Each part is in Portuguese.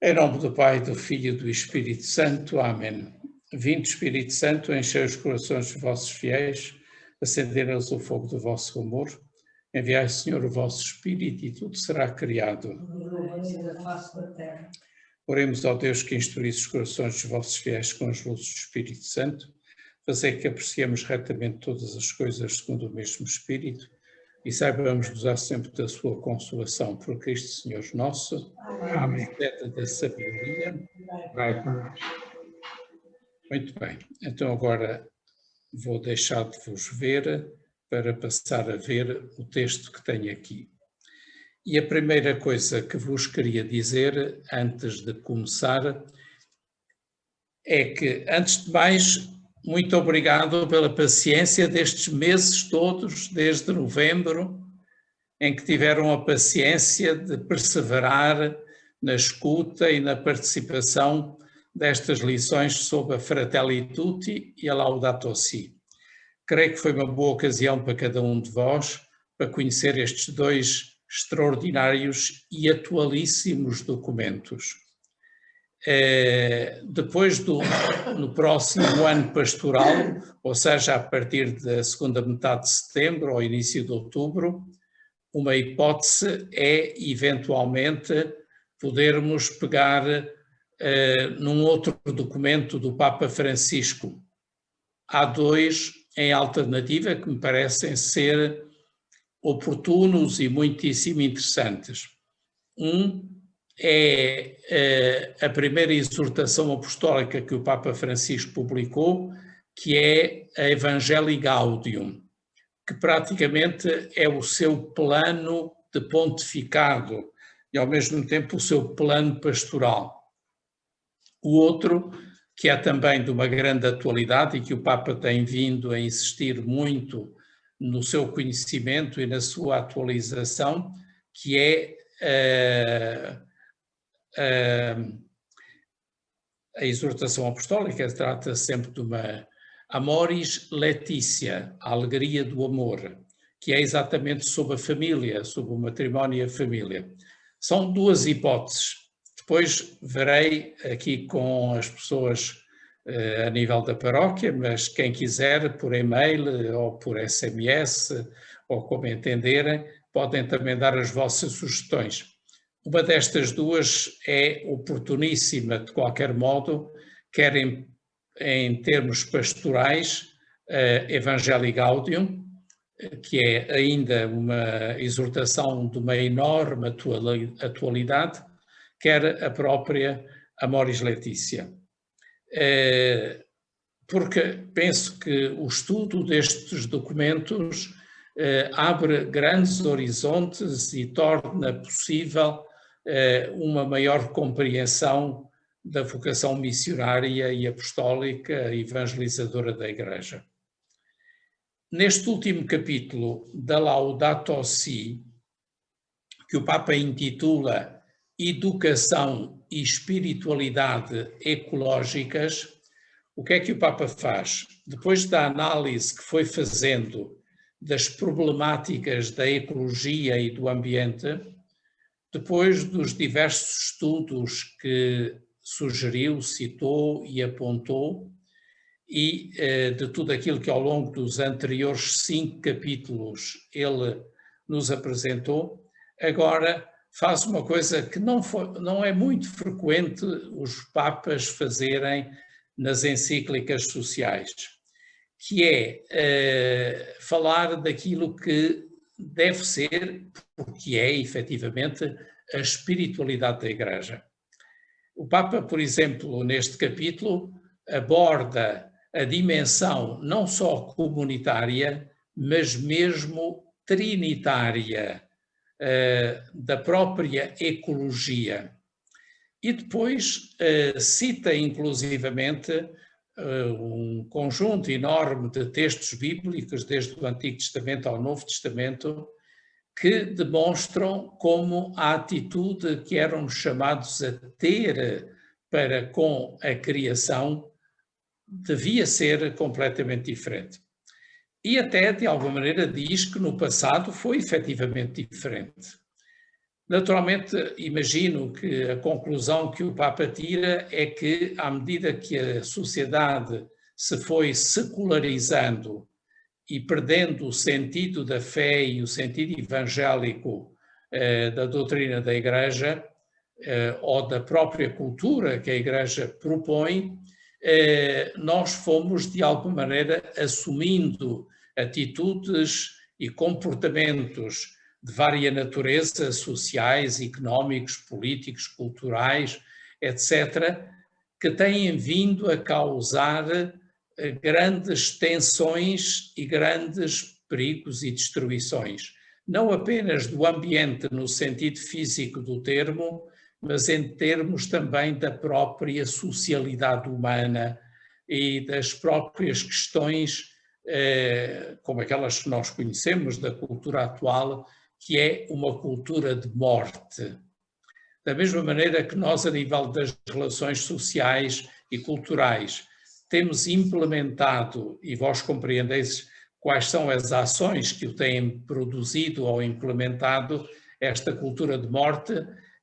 Em nome do Pai, do Filho e do Espírito Santo. Amém. Vinde, Espírito Santo, enchei os corações dos vossos fiéis, acendei-nos o fogo do vosso amor. Enviai, Senhor, o vosso Espírito e tudo será criado. Oremos ao Deus que instruísse os corações dos vossos fiéis com as luzes do Espírito Santo, fazer que apreciemos retamente todas as coisas segundo o mesmo Espírito e saibamos usar sempre da sua consolação. Por Cristo Senhor nosso. Amém. Sede da sabedoria. Vai por nós. Muito bem, então agora vou deixar de vos ver para passar a ver o texto que tenho aqui. E a primeira coisa que vos queria dizer, antes de começar, é que, antes de mais, muito obrigado pela paciência destes meses todos, desde novembro, em que tiveram a paciência de perseverar na escuta e na participação destas lições sobre a Fratelli Tutti e a Laudato Si. Creio que foi uma boa ocasião para cada um de vós para conhecer estes dois extraordinários e atualíssimos documentos. Depois no próximo ano pastoral, ou seja, a partir da segunda metade de setembro ou início de outubro, uma hipótese é, eventualmente, podermos pegar num outro documento do Papa Francisco. Há dois em alternativa que me parecem ser oportunos e muitíssimo interessantes. Um é a primeira exortação apostólica que o Papa Francisco publicou, que é a Evangelii Gaudium, que praticamente é o seu plano de pontificado e, ao mesmo tempo, o seu plano pastoral. O outro, que é também de uma grande atualidade e que o Papa tem vindo a insistir muito no seu conhecimento e na sua atualização, que é a exortação apostólica. Trata sempre de uma Amoris Laetitia, a alegria do amor, que é exatamente sobre a família, sobre o matrimónio e a família. São duas hipóteses. Depois verei aqui com as pessoas a nível da paróquia, mas quem quiser por e-mail ou por SMS ou como entenderem, podem também dar as vossas sugestões. Uma destas duas é oportuníssima de qualquer modo, quer em termos pastorais, Evangelii Gaudium, que é ainda uma exortação de uma enorme atualidade, quer a própria Amoris Laetitia. Porque penso que o estudo destes documentos abre grandes horizontes e torna possível uma maior compreensão da vocação missionária e apostólica evangelizadora da Igreja. Neste último capítulo da Laudato Si, que o Papa intitula Educação e Espiritualidade Ecológicas, o que é que o Papa faz? Depois da análise que foi fazendo das problemáticas da ecologia e do ambiente, depois dos diversos estudos que sugeriu, citou e apontou, e de tudo aquilo que ao longo dos anteriores 5 capítulos ele nos apresentou, agora faz uma coisa que não é muito frequente os papas fazerem nas encíclicas sociais, que é falar daquilo que deve ser, porque é efetivamente a espiritualidade da Igreja. O Papa, por exemplo, neste capítulo, aborda a dimensão não só comunitária, mas mesmo trinitária da própria ecologia. E depois cita inclusivamente um conjunto enorme de textos bíblicos, desde o Antigo Testamento ao Novo Testamento, que demonstram como a atitude que éramos chamados a ter para com a criação devia ser completamente diferente. E até, de alguma maneira, diz que no passado foi efetivamente diferente. Naturalmente, imagino que a conclusão que o Papa tira é que, à medida que a sociedade se foi secularizando e perdendo o sentido da fé e o sentido evangélico da doutrina da Igreja, ou da própria cultura que a Igreja propõe, nós fomos, de alguma maneira, assumindo atitudes e comportamentos de vária natureza, sociais, económicos, políticos, culturais, etc., que têm vindo a causar grandes tensões e grandes perigos e destruições, não apenas do ambiente no sentido físico do termo, mas em termos também da própria socialidade humana e das próprias questões, como aquelas que nós conhecemos da cultura atual, que é uma cultura de morte. Da mesma maneira que nós, a nível das relações sociais e culturais, temos implementado, e vós compreendeis quais são as ações que o têm produzido ou implementado, esta cultura de morte,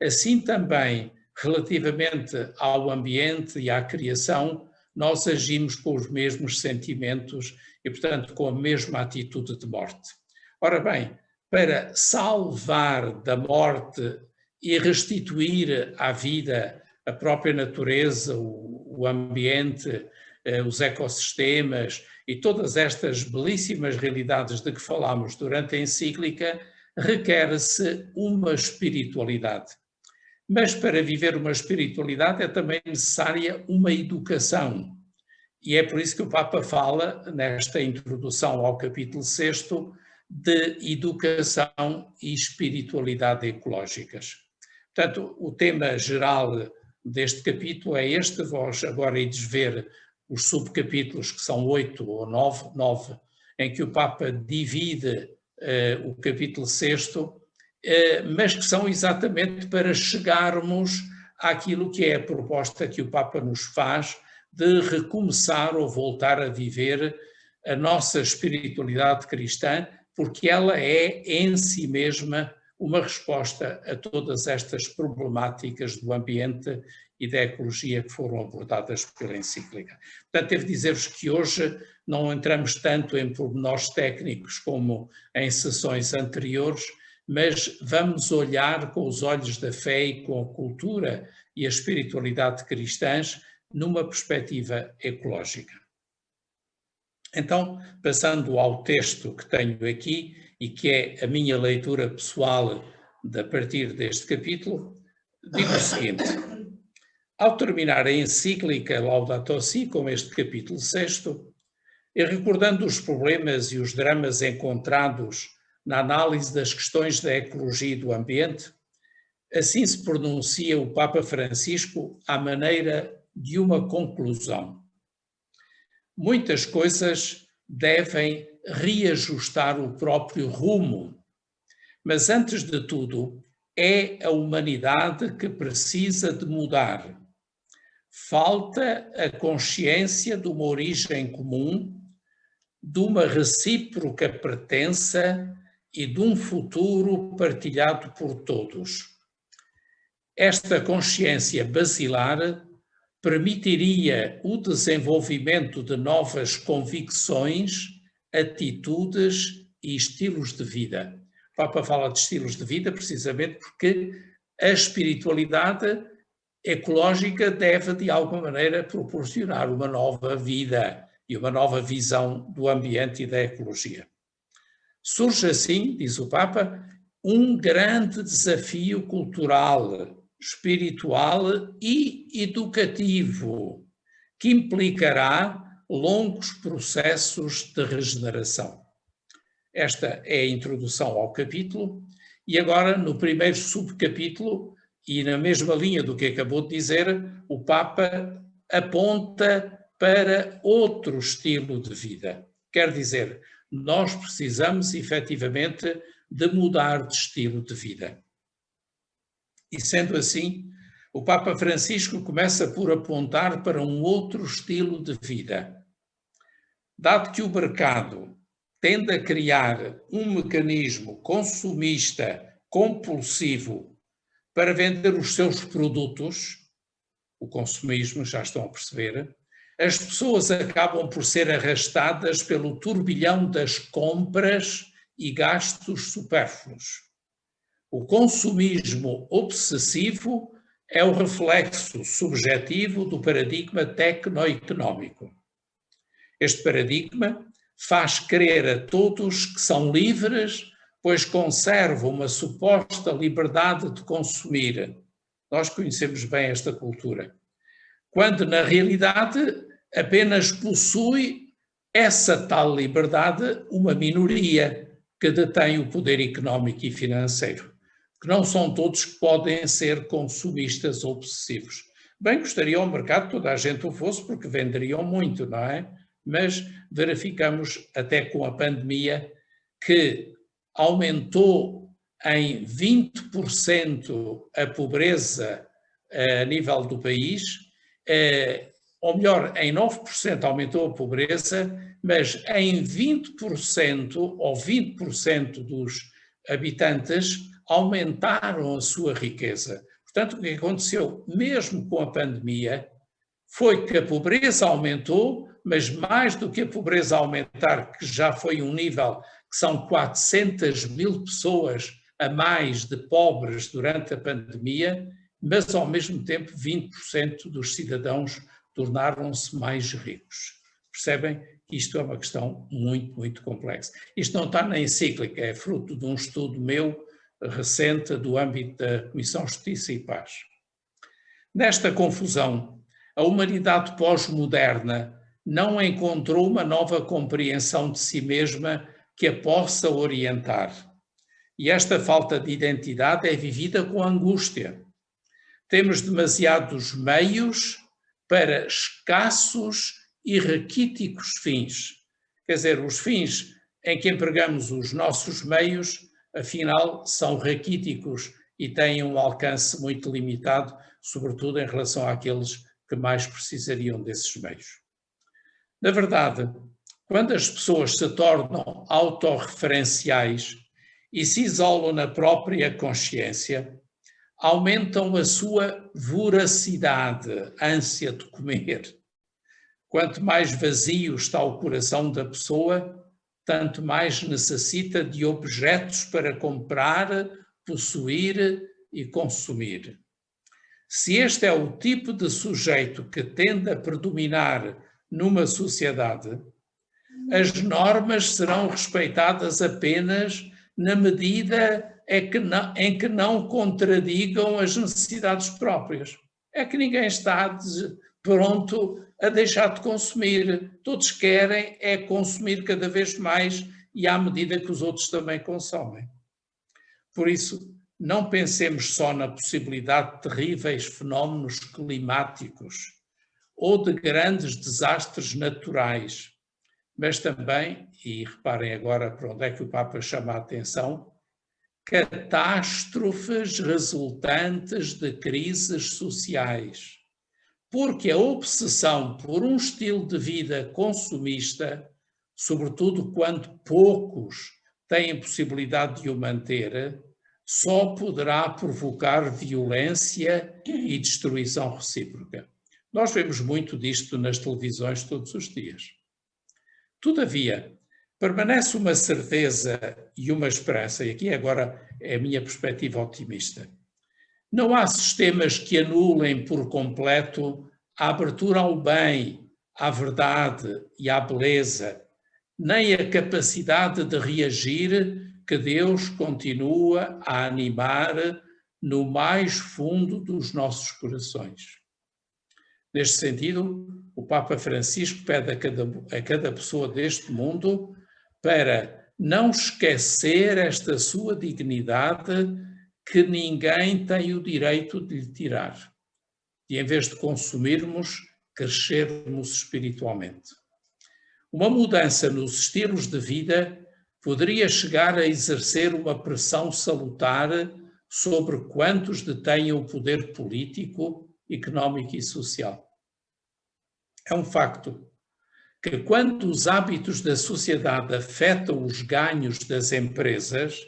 assim também, relativamente ao ambiente e à criação, nós agimos com os mesmos sentimentos e, portanto, com a mesma atitude de morte. Ora bem, para salvar da morte e restituir à vida a própria natureza, o ambiente, os ecossistemas e todas estas belíssimas realidades de que falámos durante a encíclica, requer-se uma espiritualidade. Mas para viver uma espiritualidade é também necessária uma educação. E é por isso que o Papa fala, nesta introdução ao capítulo 6º, de educação e espiritualidade ecológicas. Portanto, o tema geral deste capítulo é este. Vós agora ides ver os subcapítulos, que são 8 ou 9, em que o Papa divide o capítulo 6º, mas que são exatamente para chegarmos àquilo que é a proposta que o Papa nos faz de recomeçar ou voltar a viver a nossa espiritualidade cristã, porque ela é em si mesma uma resposta a todas estas problemáticas do ambiente e da ecologia que foram abordadas pela encíclica. Portanto, devo dizer-vos que hoje não entramos tanto em pormenores técnicos como em sessões anteriores, mas vamos olhar com os olhos da fé e com a cultura e a espiritualidade cristãs numa perspectiva ecológica. Então, passando ao texto que tenho aqui e que é a minha leitura pessoal a partir deste capítulo, digo o seguinte: ao terminar a encíclica Laudato Si, com este capítulo 6º, e recordando os problemas e os dramas encontrados na análise das questões da ecologia e do ambiente, assim se pronuncia o Papa Francisco à maneira de uma conclusão. Muitas coisas devem reajustar o próprio rumo, mas antes de tudo é a humanidade que precisa de mudar. Falta a consciência de uma origem comum, de uma recíproca pertença e de um futuro partilhado por todos. Esta consciência basilar permitiria o desenvolvimento de novas convicções, atitudes e estilos de vida. O Papa fala de estilos de vida precisamente porque a espiritualidade ecológica deve, de alguma maneira, proporcionar uma nova vida e uma nova visão do ambiente e da ecologia. Surge assim, diz o Papa, um grande desafio cultural, espiritual e educativo, que implicará longos processos de regeneração. Esta é a introdução ao capítulo, e agora, no primeiro subcapítulo, e na mesma linha do que acabou de dizer, o Papa aponta para outro estilo de vida. Quer dizer, nós precisamos efetivamente de mudar de estilo de vida. E sendo assim, o Papa Francisco começa por apontar para um outro estilo de vida. Dado que o mercado tende a criar um mecanismo consumista compulsivo para vender os seus produtos, o consumismo, já estão a perceber, as pessoas acabam por ser arrastadas pelo turbilhão das compras e gastos supérfluos. O consumismo obsessivo é o reflexo subjetivo do paradigma tecnoeconómico. Este paradigma faz crer a todos que são livres, pois conservam uma suposta liberdade de consumir. Nós conhecemos bem esta cultura. Quando, na realidade, apenas possui essa tal liberdade uma minoria que detém o poder económico e financeiro, que não são todos que podem ser consumistas obsessivos. Bem, gostaria ao mercado toda a gente o fosse, porque venderiam muito, não é? Mas verificamos até com a pandemia que aumentou em 20% a pobreza a nível do país, ou melhor, em 9% aumentou a pobreza, mas em 20% ou 20% dos habitantes aumentaram a sua riqueza. Portanto, o que aconteceu mesmo com a pandemia foi que a pobreza aumentou, mas mais do que a pobreza aumentar, que já foi um nível que são 400 mil pessoas a mais de pobres durante a pandemia, mas ao mesmo tempo 20% dos cidadãos tornaram-se mais ricos. Percebem que isto é uma questão muito, muito complexa. Isto não está na encíclica, é fruto de um estudo meu recente do âmbito da Comissão Justiça e Paz. Nesta confusão, a humanidade pós-moderna não encontrou uma nova compreensão de si mesma que a possa orientar. E esta falta de identidade é vivida com angústia. Temos demasiados meios para escassos e raquíticos fins. Quer dizer, os fins em que empregamos os nossos meios, afinal, são raquíticos e têm um alcance muito limitado, sobretudo em relação àqueles que mais precisariam desses meios. Na verdade, quando as pessoas se tornam autorreferenciais e se isolam na própria consciência, aumentam a sua voracidade, ânsia de comer. Quanto mais vazio está o coração da pessoa, tanto mais necessita de objetos para comprar, possuir e consumir. Se este é o tipo de sujeito que tende a predominar numa sociedade, as normas serão respeitadas apenas na medida em que não contradigam as necessidades próprias. É que ninguém está pronto a deixar de consumir. Todos querem é consumir cada vez mais e à medida que os outros também consomem. Por isso, não pensemos só na possibilidade de terríveis fenómenos climáticos ou de grandes desastres naturais, mas também, e reparem agora para onde é que o Papa chama a atenção, catástrofes resultantes de crises sociais. Porque a obsessão por um estilo de vida consumista, sobretudo quando poucos têm possibilidade de o manter, só poderá provocar violência e destruição recíproca. Nós vemos muito disto nas televisões todos os dias. Todavia, permanece uma certeza e uma esperança, e aqui agora é a minha perspectiva otimista. Não há sistemas que anulem por completo a abertura ao bem, à verdade e à beleza, nem a capacidade de reagir que Deus continua a animar no mais fundo dos nossos corações. Neste sentido, o Papa Francisco pede a cada pessoa deste mundo para não esquecer esta sua dignidade que ninguém tem o direito de lhe tirar. E em vez de consumirmos, crescermos espiritualmente. Uma mudança nos estilos de vida poderia chegar a exercer uma pressão salutar sobre quantos detêm o poder político, económico e social. É um facto que quando os hábitos da sociedade afetam os ganhos das empresas,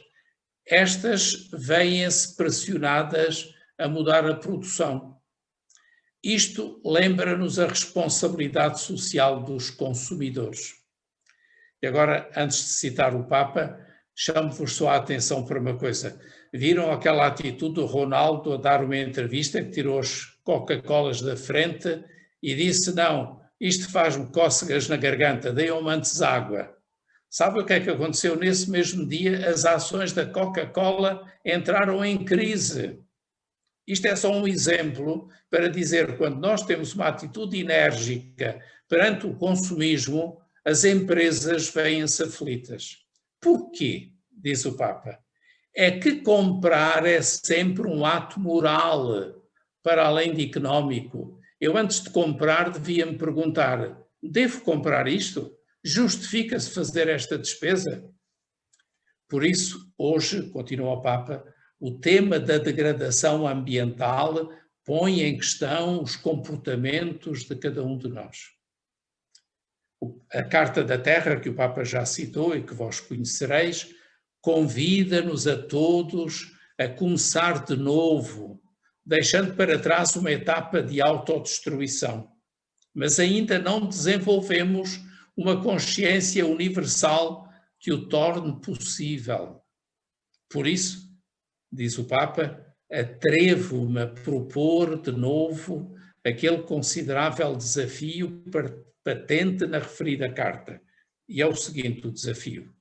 estas veem-se pressionadas a mudar a produção. Isto lembra-nos a responsabilidade social dos consumidores. E agora, antes de citar o Papa, chamo-vos só a atenção para uma coisa. Viram aquela atitude do Ronaldo a dar uma entrevista que tirou as Coca-Colas da frente e disse: não, isto faz-me cócegas na garganta, deem-me antes água. Sabe o que é que aconteceu? Nesse mesmo dia, as ações da Coca-Cola entraram em crise. Isto é só um exemplo para dizer que quando nós temos uma atitude enérgica perante o consumismo, as empresas veem-se aflitas. Porquê? Diz o Papa. É que comprar é sempre um ato moral, para além de económico. Eu, antes de comprar, devia me perguntar: devo comprar isto? Justifica-se fazer esta despesa? Por isso, hoje, continua o Papa, o tema da degradação ambiental põe em questão os comportamentos de cada um de nós. A Carta da Terra, que o Papa já citou e que vós conhecereis, convida-nos a todos a começar de novo, deixando para trás uma etapa de autodestruição. Mas ainda não desenvolvemos uma consciência universal que o torne possível. Por isso, diz o Papa, atrevo-me a propor de novo aquele considerável desafio patente na referida carta. E é o seguinte o desafio.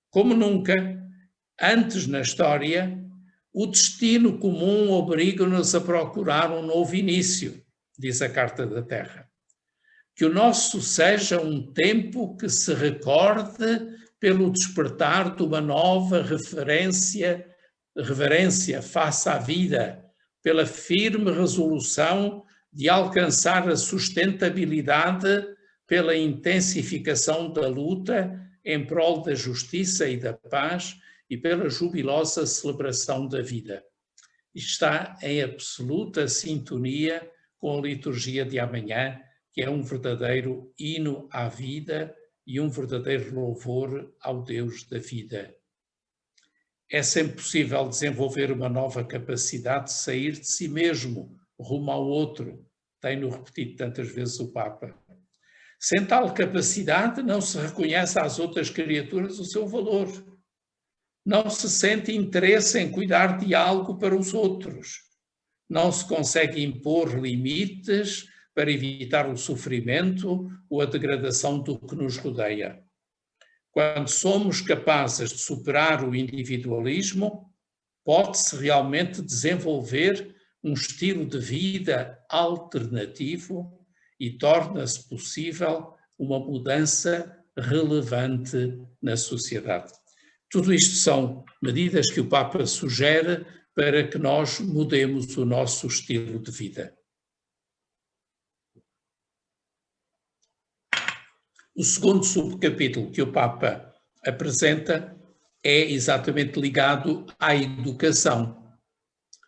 Como nunca, antes na história, o destino comum obriga-nos a procurar um novo início, diz a Carta da Terra. Que o nosso seja um tempo que se recorde pelo despertar de uma nova reverência face à vida, pela firme resolução de alcançar a sustentabilidade, pela intensificação da luta em prol da justiça e da paz e pela jubilosa celebração da vida. Está em absoluta sintonia com a liturgia de amanhã, que é um verdadeiro hino à vida e um verdadeiro louvor ao Deus da vida. É sempre possível desenvolver uma nova capacidade de sair de si mesmo, rumo ao outro, tem-no repetido tantas vezes o Papa. Sem tal capacidade, não se reconhece às outras criaturas o seu valor. Não se sente interesse em cuidar de algo para os outros. Não se consegue impor limites para evitar o sofrimento ou a degradação do que nos rodeia. Quando somos capazes de superar o individualismo, pode-se realmente desenvolver um estilo de vida alternativo e torna-se possível uma mudança relevante na sociedade. Tudo isto são medidas que o Papa sugere para que nós mudemos o nosso estilo de vida. O segundo subcapítulo que o Papa apresenta é exatamente ligado à educação.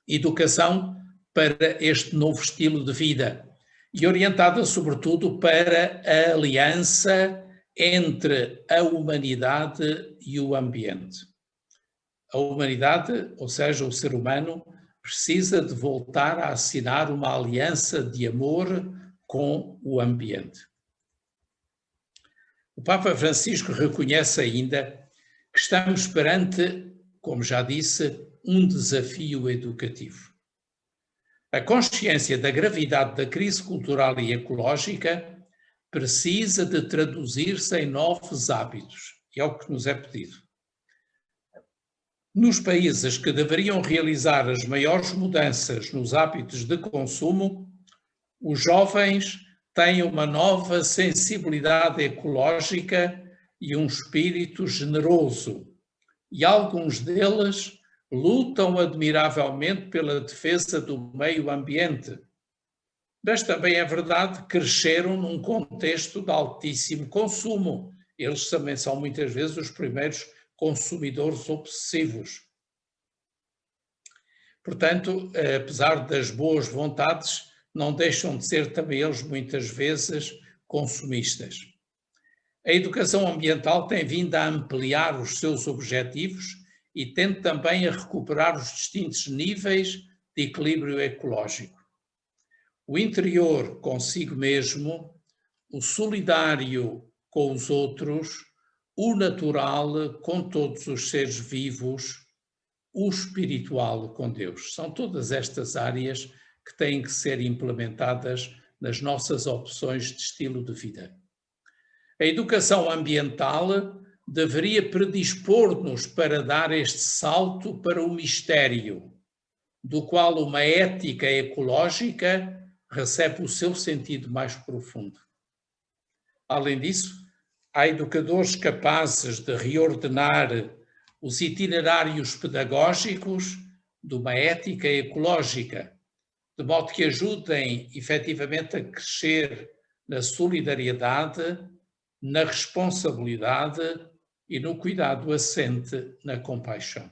Educação para este novo estilo de vida e orientada sobretudo para a aliança entre a humanidade e o ambiente. A humanidade, ou seja, o ser humano, precisa de voltar a assinar uma aliança de amor com o ambiente. O Papa Francisco reconhece ainda que estamos perante, como já disse, um desafio educativo. A consciência da gravidade da crise cultural e ecológica precisa de traduzir-se em novos hábitos, e é o que nos é pedido. Nos países que deveriam realizar as maiores mudanças nos hábitos de consumo, os jovens têm uma nova sensibilidade ecológica e um espírito generoso, e alguns deles lutam admiravelmente pela defesa do meio ambiente. Mas também é verdade que cresceram num contexto de altíssimo consumo. Eles também são muitas vezes os primeiros consumidores obsessivos. Portanto, apesar das boas vontades, não deixam de ser também eles muitas vezes consumistas. A educação ambiental tem vindo a ampliar os seus objetivos e tende também a recuperar os distintos níveis de equilíbrio ecológico. O interior consigo mesmo, o solidário com os outros, o natural com todos os seres vivos, o espiritual com Deus. São todas estas áreas que têm que ser implementadas nas nossas opções de estilo de vida. A educação ambiental deveria predispor-nos para dar este salto para o mistério, do qual uma ética ecológica recebe o seu sentido mais profundo. Além disso, há educadores capazes de reordenar os itinerários pedagógicos de uma ética ecológica, de modo que ajudem efetivamente a crescer na solidariedade, na responsabilidade e no cuidado assente na compaixão.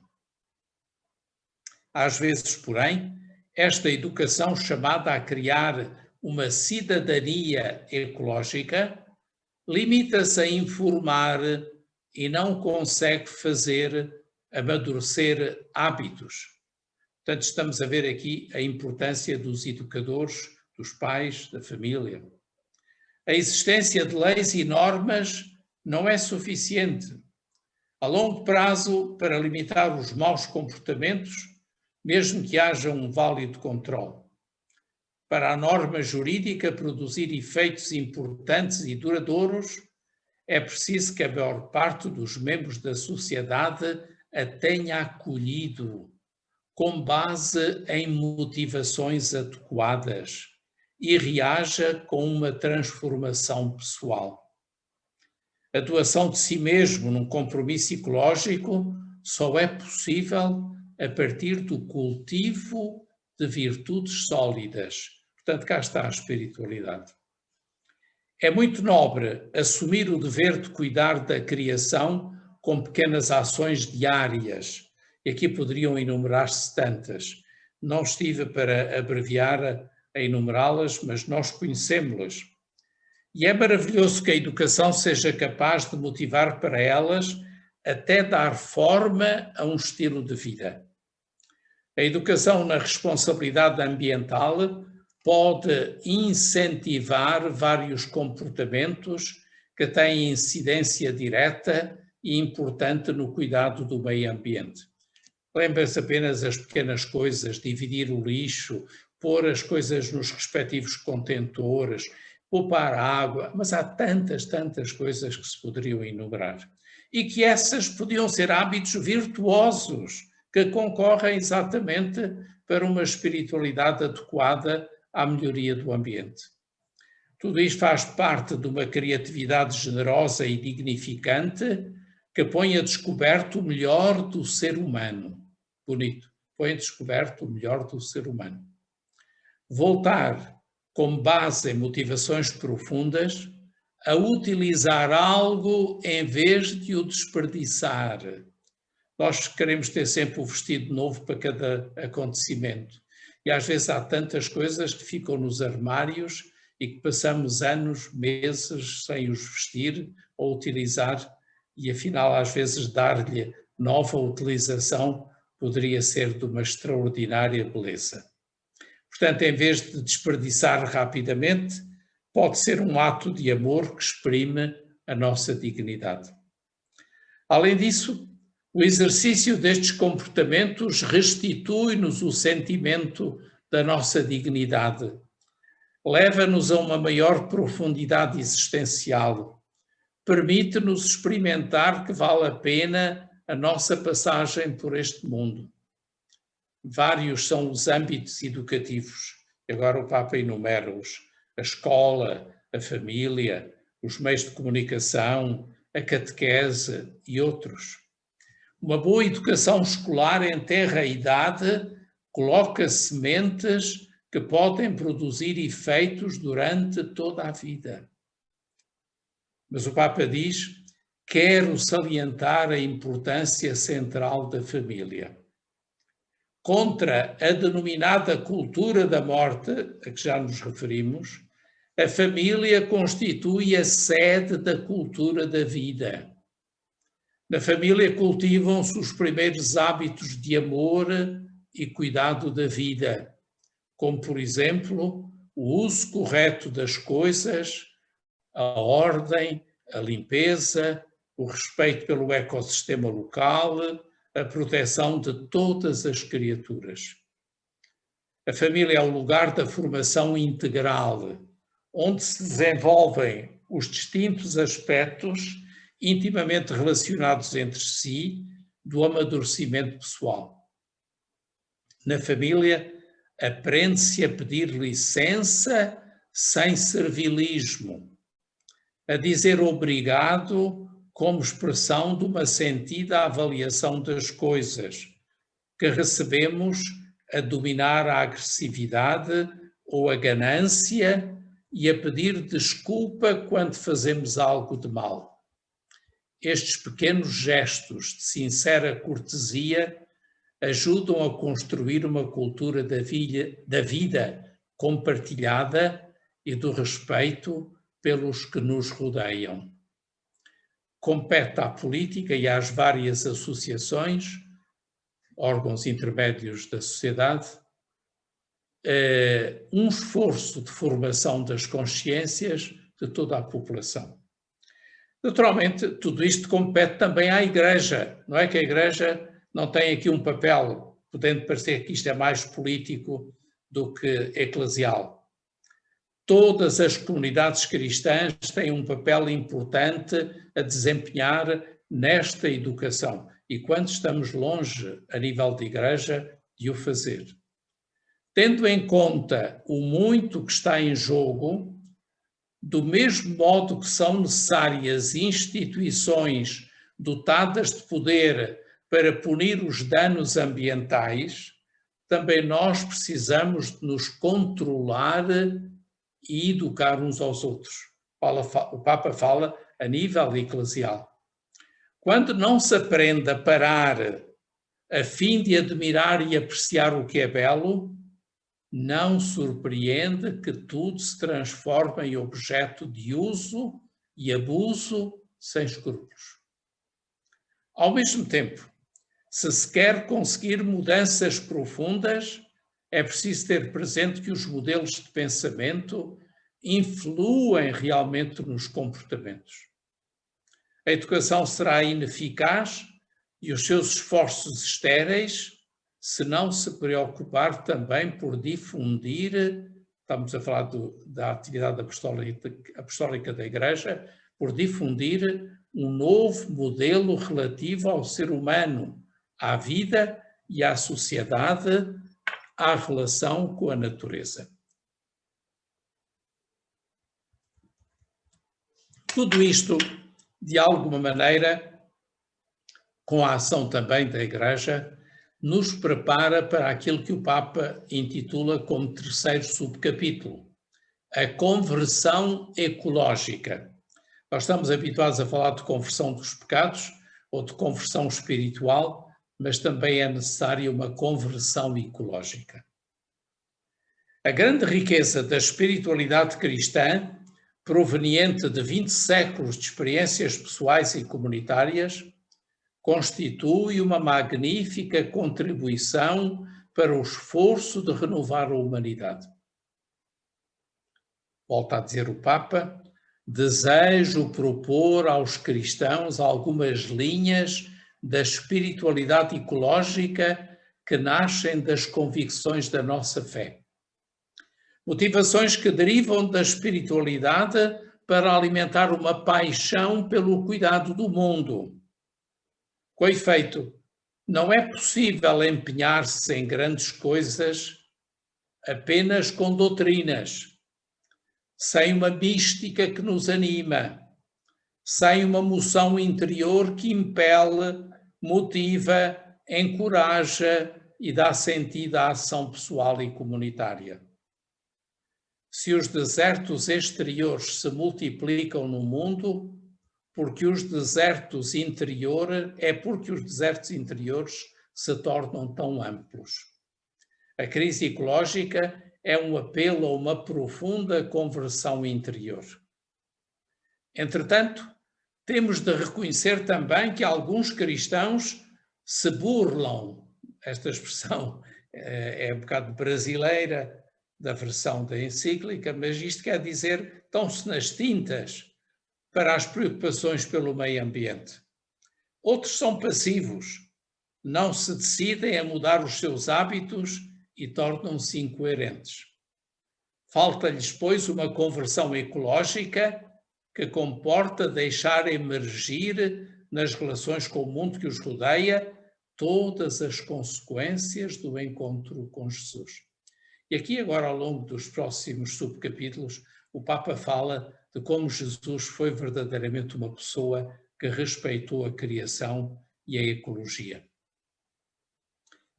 Às vezes, porém, esta educação chamada a criar uma cidadania ecológica limita-se a informar e não consegue fazer amadurecer hábitos. Portanto, estamos a ver aqui a importância dos educadores, dos pais, da família. A existência de leis e normas não é suficiente. A longo prazo, para limitar os maus comportamentos, mesmo que haja um válido controle. Para a norma jurídica produzir efeitos importantes e duradouros, é preciso que a maior parte dos membros da sociedade a tenha acolhido, com base em motivações adequadas, e reaja com uma transformação pessoal. A doação de si mesmo num compromisso ecológico só é possível a partir do cultivo de virtudes sólidas. Portanto, cá está a espiritualidade. É muito nobre assumir o dever de cuidar da criação com pequenas ações diárias. E aqui poderiam enumerar-se tantas. Não estive para abreviar a enumerá-las, mas nós conhecemos-las. E é maravilhoso que a educação seja capaz de motivar para elas até dar forma a um estilo de vida. A educação na responsabilidade ambiental pode incentivar vários comportamentos que têm incidência direta e importante no cuidado do meio ambiente. Lembra-se apenas as pequenas coisas, dividir o lixo, pôr as coisas nos respectivos contentores, poupar água, mas há tantas coisas que se poderiam enumerar. E que essas podiam ser hábitos virtuosos que concorrem exatamente para uma espiritualidade adequada à melhoria do ambiente. Tudo isto faz parte de uma criatividade generosa e dignificante que põe a descoberto o melhor do ser humano. Bonito, põe a descoberto o melhor do ser humano. Voltar, com base em motivações profundas, a utilizar algo em vez de o desperdiçar. Nós queremos ter sempre o vestido novo para cada acontecimento. E às vezes há tantas coisas que ficam nos armários e que passamos anos, meses sem os vestir ou utilizar, e afinal às vezes dar-lhe nova utilização poderia ser de uma extraordinária beleza. Portanto, em vez de desperdiçar rapidamente, pode ser um ato de amor que exprime a nossa dignidade. Além disso, o exercício destes comportamentos restitui-nos o sentimento da nossa dignidade, leva-nos a uma maior profundidade existencial, permite-nos experimentar que vale a pena a nossa passagem por este mundo. Vários são os âmbitos educativos, agora o Papa enumera-os: a escola, a família, os meios de comunicação, a catequese e outros. Uma boa educação escolar enterra a idade, coloca sementes que podem produzir efeitos durante toda a vida. Mas o Papa diz: quero salientar a importância central da família. Contra a denominada cultura da morte, a que já nos referimos, a família constitui a sede da cultura da vida. Na família cultivam-se os primeiros hábitos de amor e cuidado da vida, como, por exemplo, o uso correto das coisas, a ordem, a limpeza, o respeito pelo ecossistema local, a proteção de todas as criaturas. A família é o lugar da formação integral, onde se desenvolvem os distintos aspectos intimamente relacionados entre si do amadurecimento pessoal. Na família, aprende-se a pedir licença sem servilismo, a dizer obrigado como expressão de uma sentida avaliação das coisas, que recebemos a dominar a agressividade ou a ganância e a pedir desculpa quando fazemos algo de mal. Estes pequenos gestos de sincera cortesia ajudam a construir uma cultura da vida compartilhada e do respeito pelos que nos rodeiam. Compete à política e às várias associações, órgãos intermédios da sociedade, um esforço de formação das consciências de toda a população. Naturalmente, tudo isto compete também à Igreja. Não é que a Igreja não tem aqui um papel, podendo parecer que isto é mais político do que eclesial. Todas as comunidades cristãs têm um papel importante a desempenhar nesta educação e quando estamos longe, a nível de Igreja, de o fazer. Tendo em conta o muito que está em jogo, do mesmo modo que são necessárias instituições dotadas de poder para punir os danos ambientais, também nós precisamos de nos controlar e educar uns aos outros. O Papa fala a nível eclesial. Quando não se aprende a parar a fim de admirar e apreciar o que é belo, não surpreende que tudo se transforme em objeto de uso e abuso sem escrúpulos. Ao mesmo tempo, se quer conseguir mudanças profundas, é preciso ter presente que os modelos de pensamento influem realmente nos comportamentos. A educação será ineficaz e os seus esforços estéreis se não se preocupar também por difundir, estamos a falar da atividade apostólica da Igreja, por difundir um novo modelo relativo ao ser humano, à vida e à sociedade, à relação com a natureza. Tudo isto, de alguma maneira, com a ação também da Igreja, nos prepara para aquilo que o Papa intitula como terceiro subcapítulo, a conversão ecológica. Nós estamos habituados a falar de conversão dos pecados ou de conversão espiritual, mas também é necessária uma conversão ecológica. A grande riqueza da espiritualidade cristã, proveniente de 20 séculos de experiências pessoais e comunitárias, constitui uma magnífica contribuição para o esforço de renovar a humanidade. Volta a dizer o Papa, desejo propor aos cristãos algumas linhas da espiritualidade ecológica que nascem das convicções da nossa fé. Motivações que derivam da espiritualidade para alimentar uma paixão pelo cuidado do mundo. Com efeito, não é possível empenhar-se em grandes coisas apenas com doutrinas, sem uma mística que nos anima, sem uma moção interior que impele, motiva, encoraja e dá sentido à ação pessoal e comunitária. Se os desertos exteriores se multiplicam no mundo, porque os desertos interiores se tornam tão amplos. A crise ecológica é um apelo a uma profunda conversão interior. Entretanto, temos de reconhecer também que alguns cristãos se burlam, esta expressão é um bocado brasileira, da versão da encíclica, mas isto quer dizer, estão-se nas tintas para as preocupações pelo meio ambiente. Outros são passivos, não se decidem a mudar os seus hábitos e tornam-se incoerentes. Falta-lhes, pois, uma conversão ecológica que comporta deixar emergir nas relações com o mundo que os rodeia todas as consequências do encontro com Jesus. E aqui agora, ao longo dos próximos subcapítulos, o Papa fala de como Jesus foi verdadeiramente uma pessoa que respeitou a criação e a ecologia.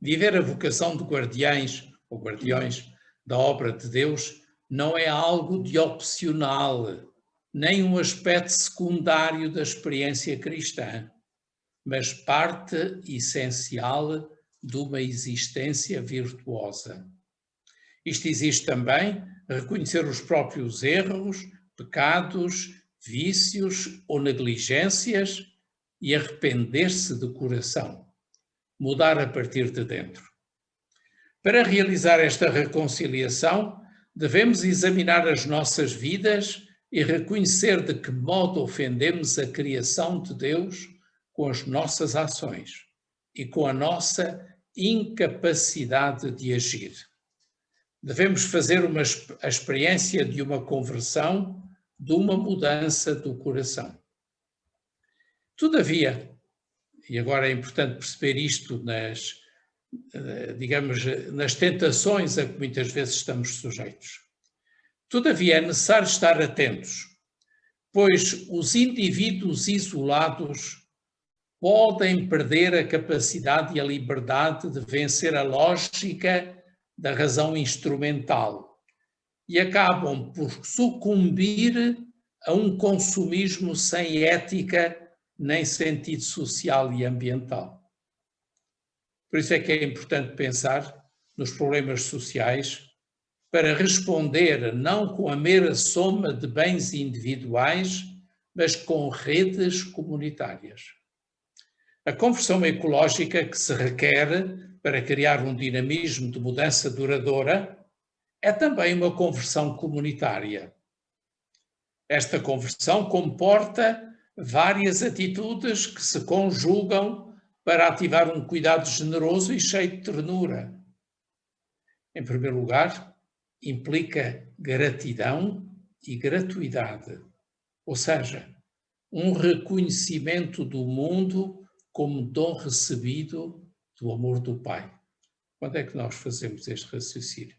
Viver a vocação de guardiães ou guardiões da obra de Deus não é algo de opcional, nem um aspecto secundário da experiência cristã, mas parte essencial de uma existência virtuosa. Isto exige também reconhecer os próprios erros, pecados, vícios ou negligências e arrepender-se de coração, mudar a partir de dentro. Para realizar esta reconciliação, devemos examinar as nossas vidas e reconhecer de que modo ofendemos a criação de Deus com as nossas ações e com a nossa incapacidade de agir. Devemos fazer a experiência de uma conversão, de uma mudança do coração. Todavia, e agora é importante perceber isto nas tentações a que muitas vezes estamos sujeitos. Todavia, é necessário estar atentos, pois os indivíduos isolados podem perder a capacidade e a liberdade de vencer a lógica da razão instrumental e acabam por sucumbir a um consumismo sem ética nem sentido social e ambiental. Por isso é que é importante pensar nos problemas sociais para responder não com a mera soma de bens individuais, mas com redes comunitárias. A conversão ecológica que se requer para criar um dinamismo de mudança duradoura é também uma conversão comunitária. Esta conversão comporta várias atitudes que se conjugam para ativar um cuidado generoso e cheio de ternura. Em primeiro lugar, implica gratidão e gratuidade, ou seja, um reconhecimento do mundo como dom recebido do amor do Pai. Quando é que nós fazemos este raciocínio?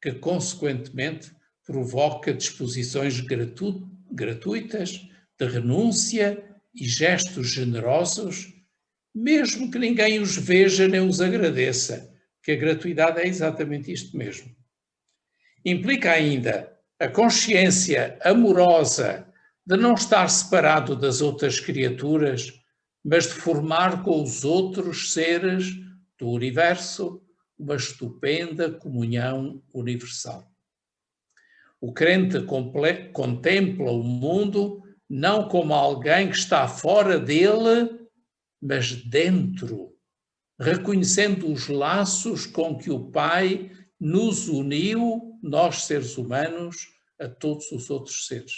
Que, consequentemente, provoca disposições gratuitas de renúncia e gestos generosos, mesmo que ninguém os veja nem os agradeça, que a gratuidade é exatamente isto mesmo. Implica ainda a consciência amorosa de não estar separado das outras criaturas, mas de formar com os outros seres do universo uma estupenda comunhão universal. O crente contempla o mundo não como alguém que está fora dele, mas dentro, reconhecendo os laços com que o Pai nos uniu, nós seres humanos, a todos os outros seres.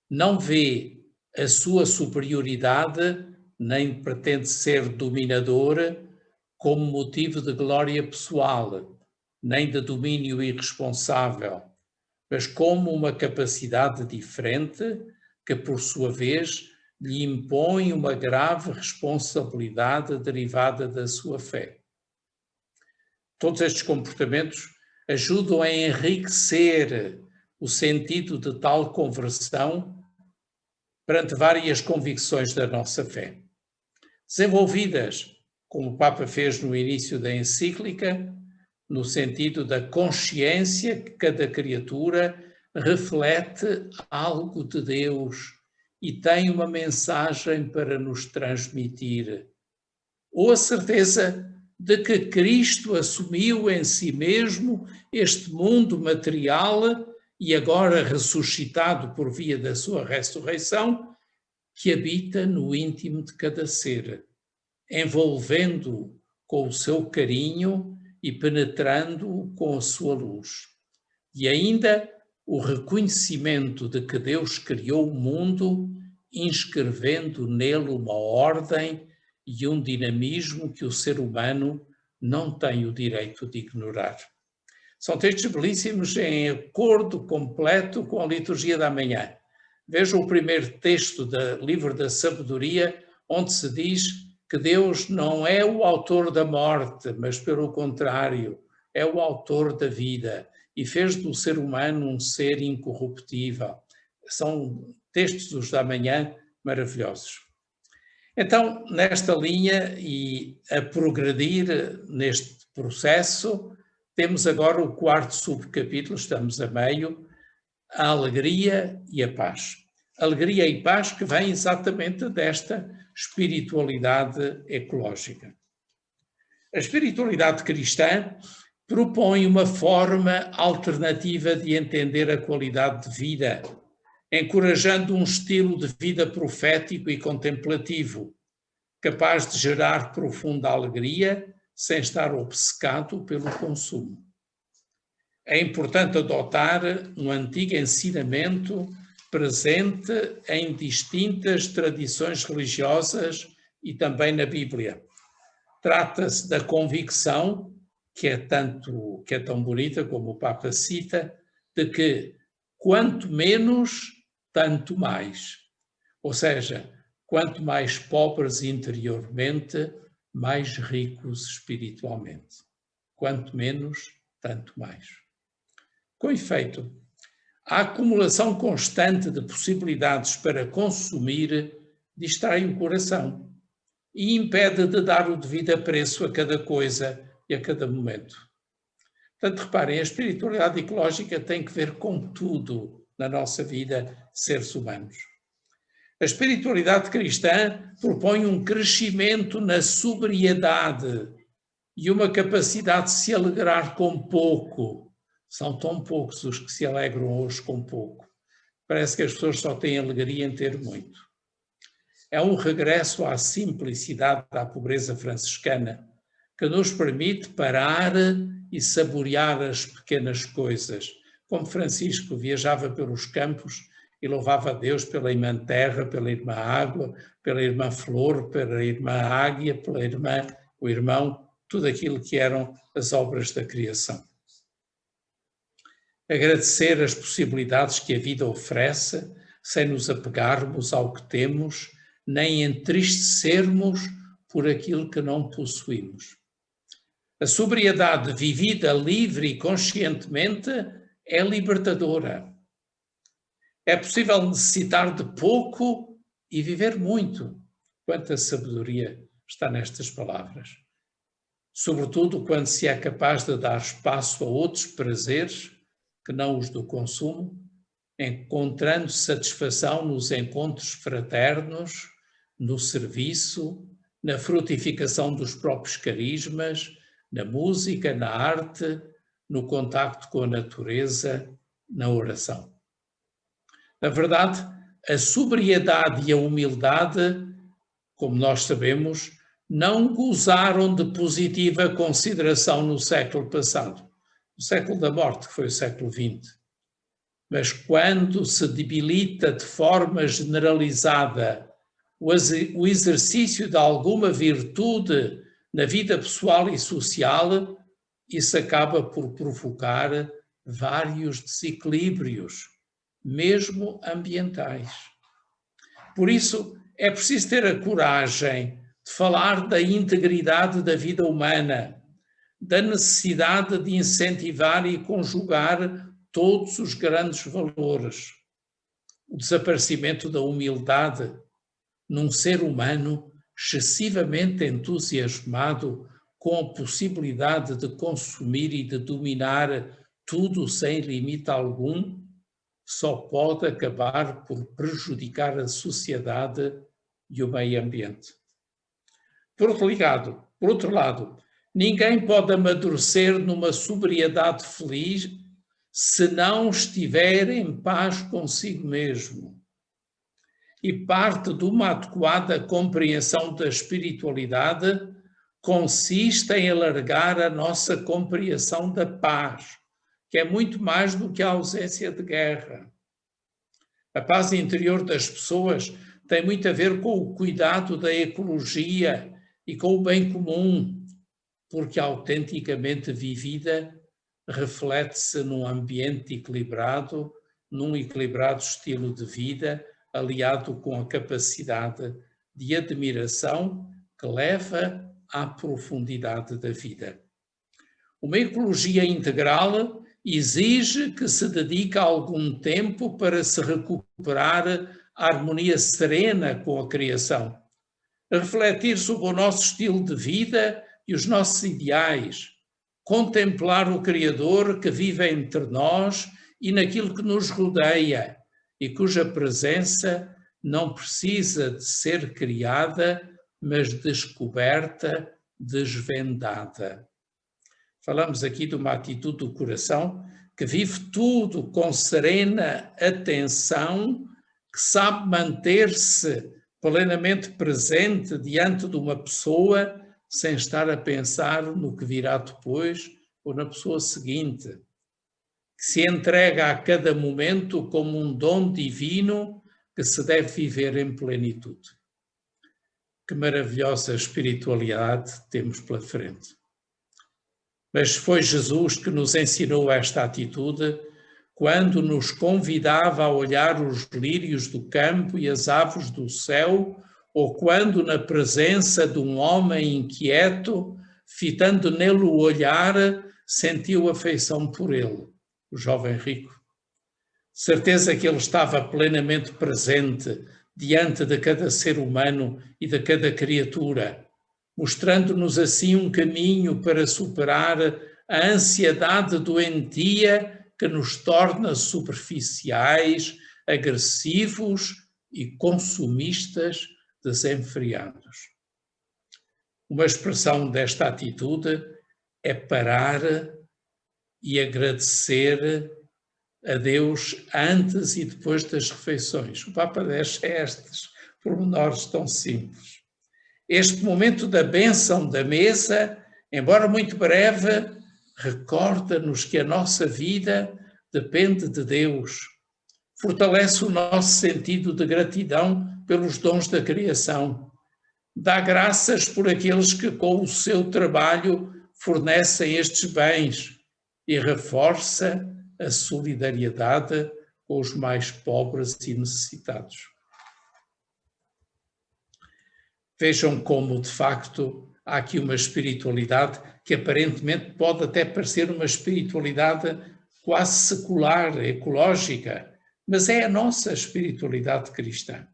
Não vê a sua superioridade, nem pretende ser dominador, como motivo de glória pessoal, nem de domínio irresponsável, mas como uma capacidade diferente que, por sua vez, lhe impõe uma grave responsabilidade derivada da sua fé. Todos estes comportamentos ajudam a enriquecer o sentido de tal conversão perante várias convicções da nossa fé, desenvolvidas, como o Papa fez no início da encíclica, no sentido da consciência que cada criatura reflete algo de Deus e tem uma mensagem para nos transmitir, ou a certeza de que Cristo assumiu em si mesmo este mundo material e agora ressuscitado por via da sua ressurreição, que habita no íntimo de cada ser, envolvendo-o com o seu carinho e penetrando-o com a sua luz. E ainda o reconhecimento de que Deus criou o mundo, inscrevendo nele uma ordem e um dinamismo que o ser humano não tem o direito de ignorar. São textos belíssimos em acordo completo com a liturgia da manhã. Vejam o primeiro texto do livro da sabedoria, onde se diz que Deus não é o autor da morte, mas pelo contrário, é o autor da vida e fez do ser humano um ser incorruptível. São textos da manhã maravilhosos. Então, nesta linha e a progredir neste processo, temos agora o quarto subcapítulo, estamos a meio, a alegria e a paz. Alegria e paz que vem exatamente desta espiritualidade ecológica. A espiritualidade cristã propõe uma forma alternativa de entender a qualidade de vida, encorajando um estilo de vida profético e contemplativo, capaz de gerar profunda alegria sem estar obcecado pelo consumo. É importante adotar um antigo ensinamento presente em distintas tradições religiosas e também na Bíblia. Trata-se da convicção, que é tão bonita como o Papa cita, de que quanto menos, tanto mais. Ou seja, quanto mais pobres interiormente, mais ricos espiritualmente. Quanto menos, tanto mais. Com efeito, a acumulação constante de possibilidades para consumir distrai o coração e impede de dar o devido apreço a cada coisa e a cada momento. Portanto, reparem, a espiritualidade ecológica tem que ver com tudo na nossa vida, seres humanos. A espiritualidade cristã propõe um crescimento na sobriedade e uma capacidade de se alegrar com pouco. São tão poucos os que se alegram hoje com pouco. Parece que as pessoas só têm alegria em ter muito. É um regresso à simplicidade da pobreza franciscana, que nos permite parar e saborear as pequenas coisas. Como Francisco viajava pelos campos e louvava a Deus pela irmã terra, pela irmã água, pela irmã flor, pela irmã águia, pela irmã, o irmão, tudo aquilo que eram as obras da criação. Agradecer as possibilidades que a vida oferece, sem nos apegarmos ao que temos, nem entristecermos por aquilo que não possuímos. A sobriedade vivida livre e conscientemente é libertadora. É possível necessitar de pouco e viver muito. Quanta sabedoria está nestas palavras. Sobretudo quando se é capaz de dar espaço a outros prazeres que não os do consumo, encontrando satisfação nos encontros fraternos, no serviço, na frutificação dos próprios carismas, na música, na arte, no contacto com a natureza, na oração. Na verdade, a sobriedade e a humildade, como nós sabemos, não gozaram de positiva consideração no século passado. O século da morte, que foi o século XX. Mas quando se debilita de forma generalizada o exercício de alguma virtude na vida pessoal e social, isso acaba por provocar vários desequilíbrios, mesmo ambientais. Por isso, é preciso ter a coragem de falar da integridade da vida humana, da necessidade de incentivar e conjugar todos os grandes valores. O desaparecimento da humildade num ser humano excessivamente entusiasmado com a possibilidade de consumir e de dominar tudo sem limite algum, só pode acabar por prejudicar a sociedade e o meio ambiente. Por outro lado, ninguém pode amadurecer numa sobriedade feliz se não estiver em paz consigo mesmo. E parte de uma adequada compreensão da espiritualidade consiste em alargar a nossa compreensão da paz, que é muito mais do que a ausência de guerra. A paz interior das pessoas tem muito a ver com o cuidado da ecologia e com o bem comum, porque autenticamente vivida reflete-se num ambiente equilibrado, num equilibrado estilo de vida, aliado com a capacidade de admiração que leva à profundidade da vida. Uma ecologia integral exige que se dedique algum tempo para se recuperar a harmonia serena com a criação, refletir sobre o nosso estilo de vida e os nossos ideais, contemplar o Criador que vive entre nós e naquilo que nos rodeia e cuja presença não precisa de ser criada, mas descoberta, desvendada. Falamos aqui de uma atitude do coração que vive tudo com serena atenção, que sabe manter-se plenamente presente diante de uma pessoa sem estar a pensar no que virá depois ou na pessoa seguinte, que se entrega a cada momento como um dom divino que se deve viver em plenitude. Que maravilhosa espiritualidade temos pela frente. Mas foi Jesus que nos ensinou esta atitude quando nos convidava a olhar os lírios do campo e as aves do céu, ou quando, na presença de um homem inquieto, fitando nele o olhar, sentiu afeição por ele, o jovem rico. Certeza que ele estava plenamente presente diante de cada ser humano e de cada criatura, mostrando-nos assim um caminho para superar a ansiedade doentia que nos torna superficiais, agressivos e consumistas desenfreados. Uma expressão desta atitude é parar e agradecer a Deus antes e depois das refeições. O Papa deixa estes pormenores tão simples. Este momento da bênção da mesa, embora muito breve, recorda-nos que a nossa vida depende de Deus. Fortalece o nosso sentido de gratidão pelos dons da criação. Dá graças por aqueles que, com o seu trabalho, fornecem estes bens e reforça a solidariedade com os mais pobres e necessitados. Vejam como, de facto, há aqui uma espiritualidade que aparentemente pode até parecer uma espiritualidade quase secular, ecológica, mas é a nossa espiritualidade cristã.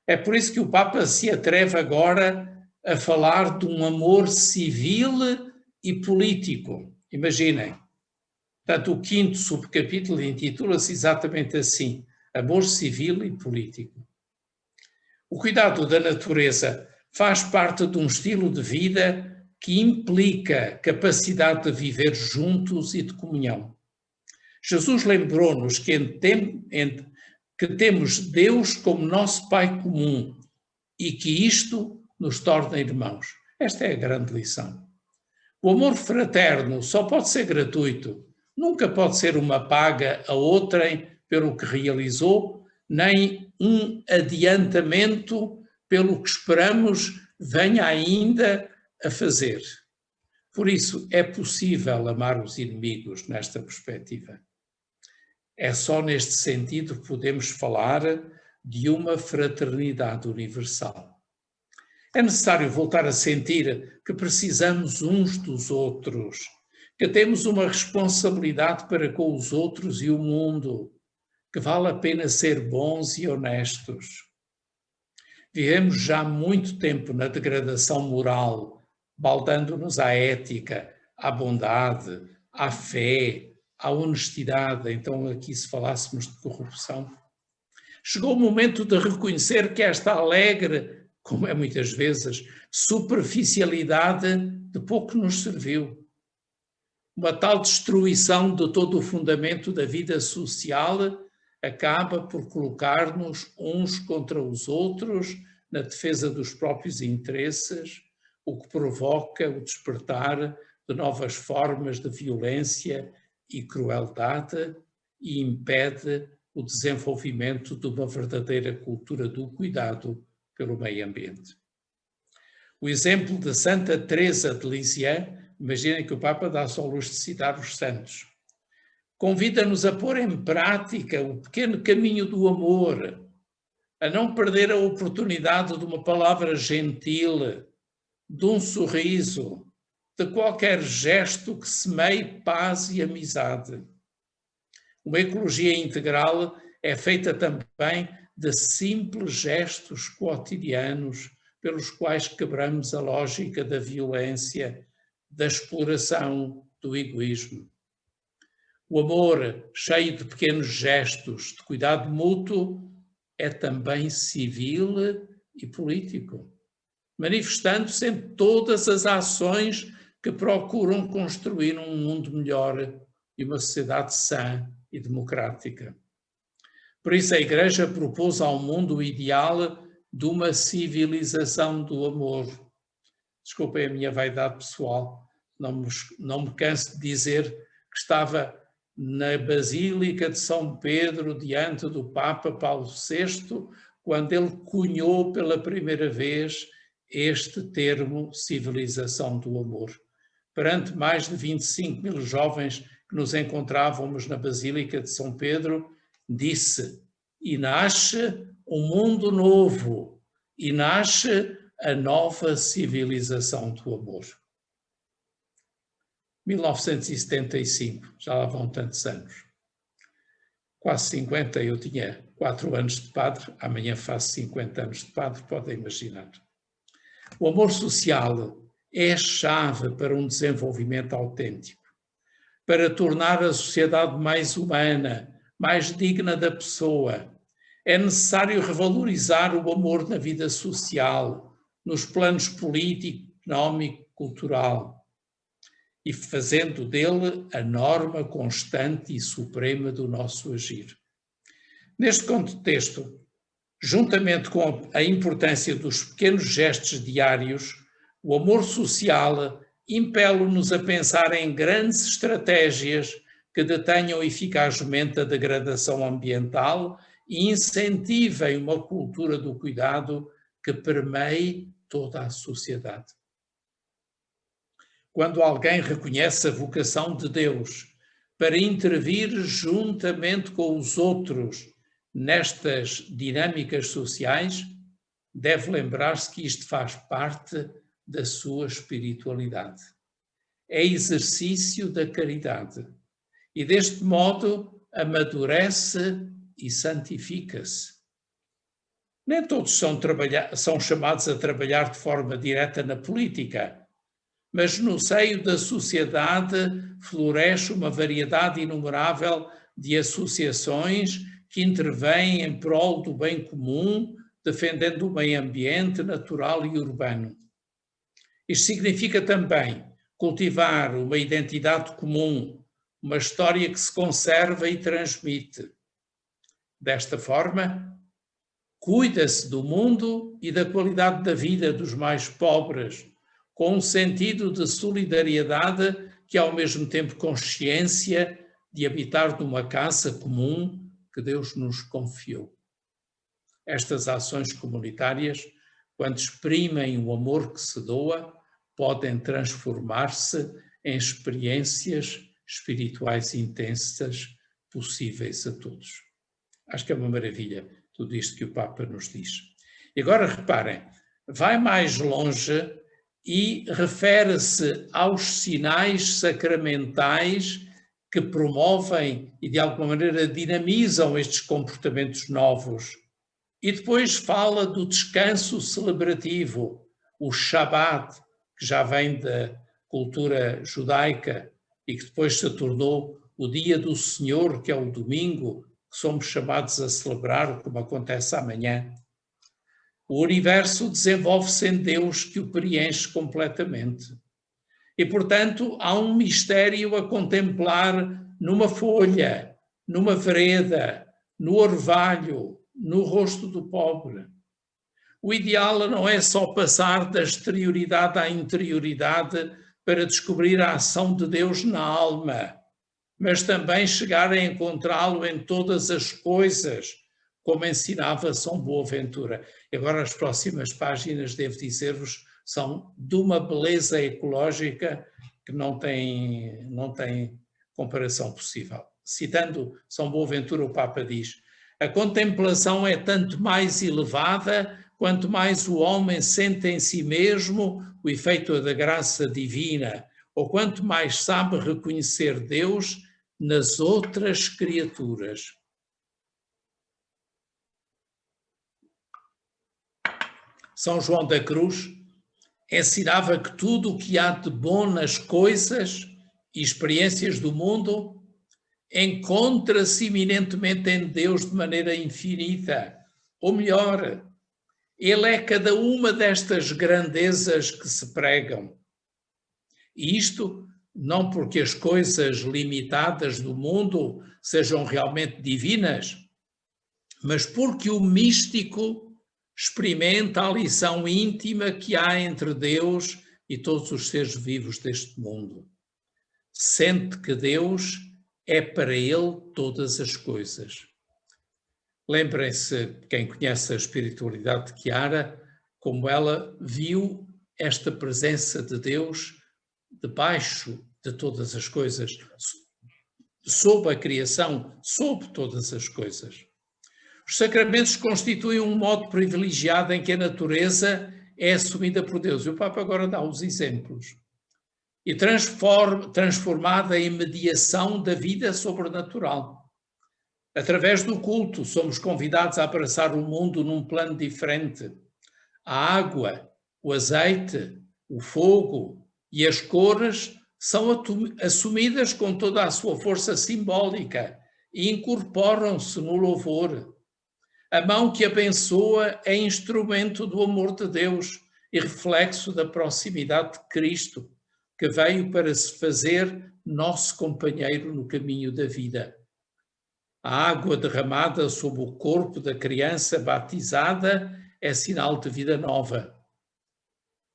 É por isso que o Papa se atreve agora a falar de um amor civil e político. Imaginem. Portanto, o 5º subcapítulo intitula-se exatamente assim, Amor Civil e Político. O cuidado da natureza faz parte de um estilo de vida que implica capacidade de viver juntos e de comunhão. Jesus lembrou-nos que temos Deus como nosso Pai comum e que isto nos torna irmãos. Esta é a grande lição. O amor fraterno só pode ser gratuito, nunca pode ser uma paga a outrem pelo que realizou, nem um adiantamento pelo que esperamos venha ainda a fazer. Por isso, é possível amar os inimigos nesta perspectiva. É só neste sentido que podemos falar de uma fraternidade universal. É necessário voltar a sentir que precisamos uns dos outros, que temos uma responsabilidade para com os outros e o mundo, que vale a pena ser bons e honestos. Vivemos já há muito tempo na degradação moral, baldando-nos à ética, à bondade, à fé, à honestidade. Então aqui se falássemos de corrupção. Chegou o momento de reconhecer que esta alegre, como é muitas vezes, superficialidade de pouco nos serviu. Uma tal destruição de todo o fundamento da vida social acaba por colocar-nos uns contra os outros na defesa dos próprios interesses, o que provoca o despertar de novas formas de violência e crueldade e impede o desenvolvimento de uma verdadeira cultura do cuidado pelo meio ambiente. O exemplo de Santa Teresa de Lisieux, imaginem que o Papa dá-se ao luxo de citar os santos, convida-nos a pôr em prática o pequeno caminho do amor, a não perder a oportunidade de uma palavra gentil, de um sorriso, de qualquer gesto que semeie paz e amizade. Uma ecologia integral é feita também de simples gestos cotidianos pelos quais quebramos a lógica da violência, da exploração, do egoísmo. O amor, cheio de pequenos gestos de cuidado mútuo, é também civil e político, manifestando-se em todas as ações que procuram construir um mundo melhor e uma sociedade sã e democrática. Por isso a Igreja propôs ao mundo o ideal de uma civilização do amor. Desculpem a minha vaidade pessoal, não me canso de dizer que estava na Basílica de São Pedro, diante do Papa Paulo VI, quando ele cunhou pela primeira vez este termo civilização do amor. Perante mais de 25 mil jovens que nos encontrávamos na Basílica de São Pedro, disse: e nasce um mundo novo, e nasce a nova civilização do amor. 1975, já lá vão tantos anos. Quase 50, eu tinha 4 anos de padre, amanhã faço 50 anos de padre, podem imaginar. O amor social é a chave para um desenvolvimento autêntico, para tornar a sociedade mais humana, mais digna da pessoa. É necessário revalorizar o amor na vida social, nos planos político, económico, cultural, e fazendo dele a norma constante e suprema do nosso agir. Neste contexto, juntamente com a importância dos pequenos gestos diários, o amor social impele-nos a pensar em grandes estratégias que detenham eficazmente a degradação ambiental e incentivem uma cultura do cuidado que permeie toda a sociedade. Quando alguém reconhece a vocação de Deus para intervir juntamente com os outros nestas dinâmicas sociais, deve lembrar-se que isto faz parte da sua espiritualidade. É exercício da caridade e deste modo amadurece e santifica-se. Nem todos são chamados a trabalhar de forma direta na política, mas no seio da sociedade floresce uma variedade inumerável de associações que intervêm em prol do bem comum, defendendo o meio ambiente natural e urbano. Isto significa também cultivar uma identidade comum, uma história que se conserva e transmite. Desta forma, cuida-se do mundo e da qualidade da vida dos mais pobres, com um sentido de solidariedade que, ao mesmo tempo, consciência de habitar numa casa comum que Deus nos confiou. Estas ações comunitárias, quando exprimem o amor que se doa, podem transformar-se em experiências espirituais intensas possíveis a todos. Acho que é uma maravilha tudo isto que o Papa nos diz. E agora reparem, vai mais longe e refere-se aos sinais sacramentais que promovem e de alguma maneira dinamizam estes comportamentos novos. E depois fala do descanso celebrativo, o Shabat, que já vem da cultura judaica e que depois se tornou o dia do Senhor, que é o domingo, que somos chamados a celebrar, como acontece amanhã. O universo desenvolve-se em Deus que o preenche completamente. E, portanto, há um mistério a contemplar numa folha, numa vereda, no orvalho, no rosto do pobre. O ideal não é só passar da exterioridade à interioridade para descobrir a ação de Deus na alma, mas também chegar a encontrá-lo em todas as coisas, como ensinava São Boaventura. E agora as próximas páginas, devo dizer-vos, são de uma beleza ecológica que não tem comparação possível. Citando São Boaventura, o Papa diz: a contemplação é tanto mais elevada quanto mais o homem sente em si mesmo o efeito da graça divina, ou quanto mais sabe reconhecer Deus nas outras criaturas. São João da Cruz ensinava que tudo o que há de bom nas coisas e experiências do mundo encontra-se iminentemente em Deus de maneira infinita. Ou melhor, Ele é cada uma destas grandezas que se pregam. E isto não porque as coisas limitadas do mundo sejam realmente divinas, mas porque o místico experimenta a lição íntima que há entre Deus e todos os seres vivos deste mundo. Sente que Deus é para ele todas as coisas. Lembrem-se, quem conhece a espiritualidade de Chiara, como ela viu esta presença de Deus debaixo de todas as coisas, sob a criação, sob todas as coisas. Os sacramentos constituem um modo privilegiado em que a natureza é assumida por Deus. E o Papa agora dá os exemplos. E transformada em mediação da vida sobrenatural. Através do culto, somos convidados a abraçar o mundo num plano diferente. A água, o azeite, o fogo e as cores são assumidas com toda a sua força simbólica e incorporam-se no louvor. A mão que abençoa é instrumento do amor de Deus e reflexo da proximidade de Cristo, que veio para se fazer nosso companheiro no caminho da vida. A água derramada sobre o corpo da criança batizada é sinal de vida nova.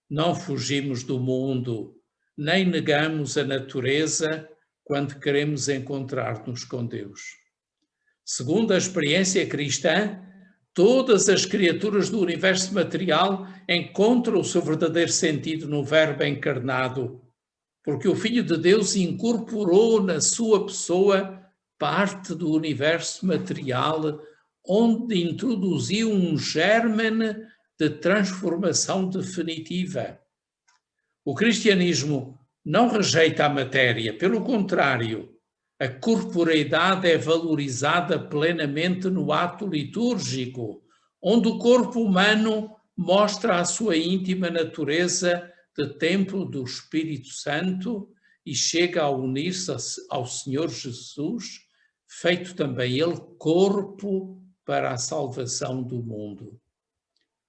Não fugimos do mundo, nem negamos a natureza quando queremos encontrar-nos com Deus. Segundo a experiência cristã, todas as criaturas do universo material encontram o seu verdadeiro sentido no Verbo encarnado, porque o Filho de Deus incorporou na sua pessoa parte do universo material, onde introduziu um gérmen de transformação definitiva. O cristianismo não rejeita a matéria, pelo contrário, a corporeidade é valorizada plenamente no ato litúrgico, onde o corpo humano mostra a sua íntima natureza de templo do Espírito Santo e chega a unir-se ao Senhor Jesus, feito também ele corpo para a salvação do mundo.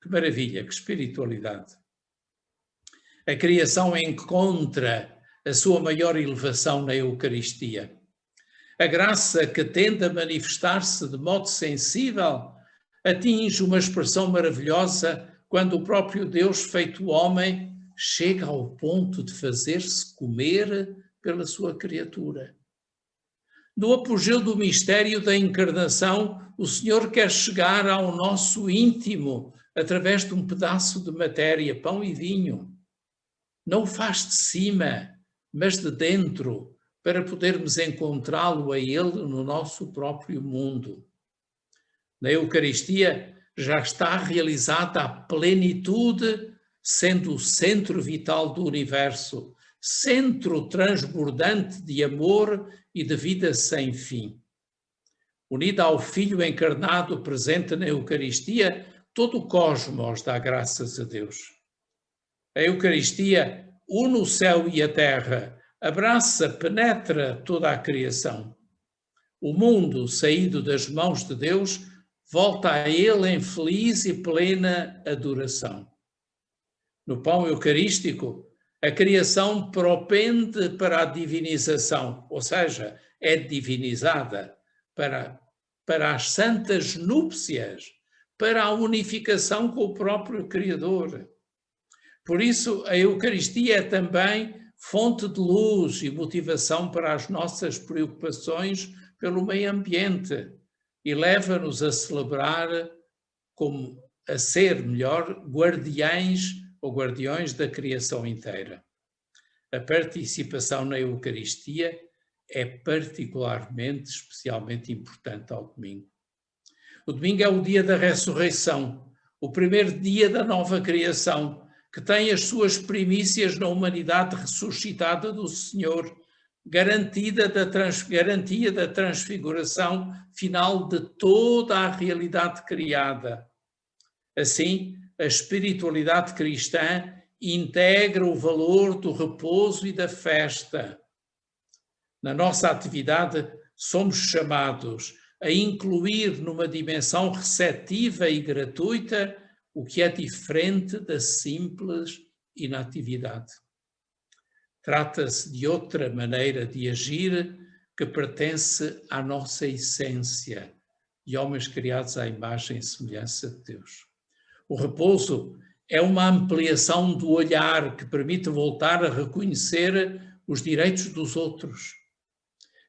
Que maravilha, que espiritualidade! A criação encontra a sua maior elevação na Eucaristia. A graça que tende a manifestar-se de modo sensível atinge uma expressão maravilhosa quando o próprio Deus, feito homem, chega ao ponto de fazer-se comer pela sua criatura. No apogeu do mistério da encarnação, o Senhor quer chegar ao nosso íntimo através de um pedaço de matéria, pão e vinho. Não o faz de cima, mas de dentro, para podermos encontrá-lo a Ele no nosso próprio mundo. Na Eucaristia já está realizada a plenitude, sendo o centro vital do universo, centro transbordante de amor e de vida sem fim. Unida ao Filho encarnado presente na Eucaristia, todo o cosmos dá graças a Deus. A Eucaristia une o céu e a terra, abraça, penetra toda a criação. O mundo, saído das mãos de Deus, volta a Ele em feliz e plena adoração. No pão eucarístico, A criação propende para a divinização, ou seja, é divinizada para as santas núpcias, para a unificação com o próprio Criador. Por isso, a Eucaristia é também fonte de luz e motivação para as nossas preocupações pelo meio ambiente e leva-nos a celebrar, a ser melhor, guardiães ou guardiões da criação inteira. A participação na Eucaristia é particularmente, especialmente importante ao domingo. O domingo é o dia da ressurreição, o primeiro dia da nova criação, que tem as suas primícias na humanidade ressuscitada do Senhor, garantia da transfiguração final de toda a realidade criada. Assim, a espiritualidade cristã integra o valor do repouso e da festa. Na nossa atividade, somos chamados a incluir numa dimensão receptiva e gratuita o que é diferente da simples inatividade. Trata-se de outra maneira de agir que pertence à nossa essência, de homens criados à imagem e semelhança de Deus. O repouso é uma ampliação do olhar que permite voltar a reconhecer os direitos dos outros.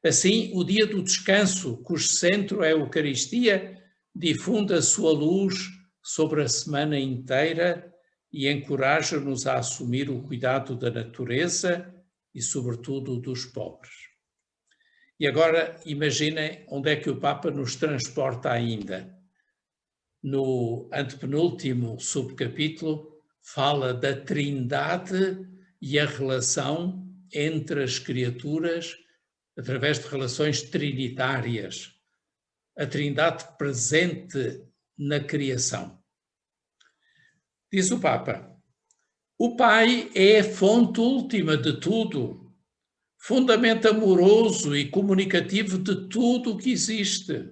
Assim, o dia do descanso, cujo centro é a Eucaristia, difunde a sua luz sobre a semana inteira e encoraja-nos a assumir o cuidado da natureza e, sobretudo, dos pobres. E agora, imaginem onde é que o Papa nos transporta ainda. No antepenúltimo subcapítulo, fala da Trindade e a relação entre as criaturas através de relações trinitárias. A Trindade presente na criação. Diz o Papa: o Pai é a fonte última de tudo, fundamento amoroso e comunicativo de tudo o que existe.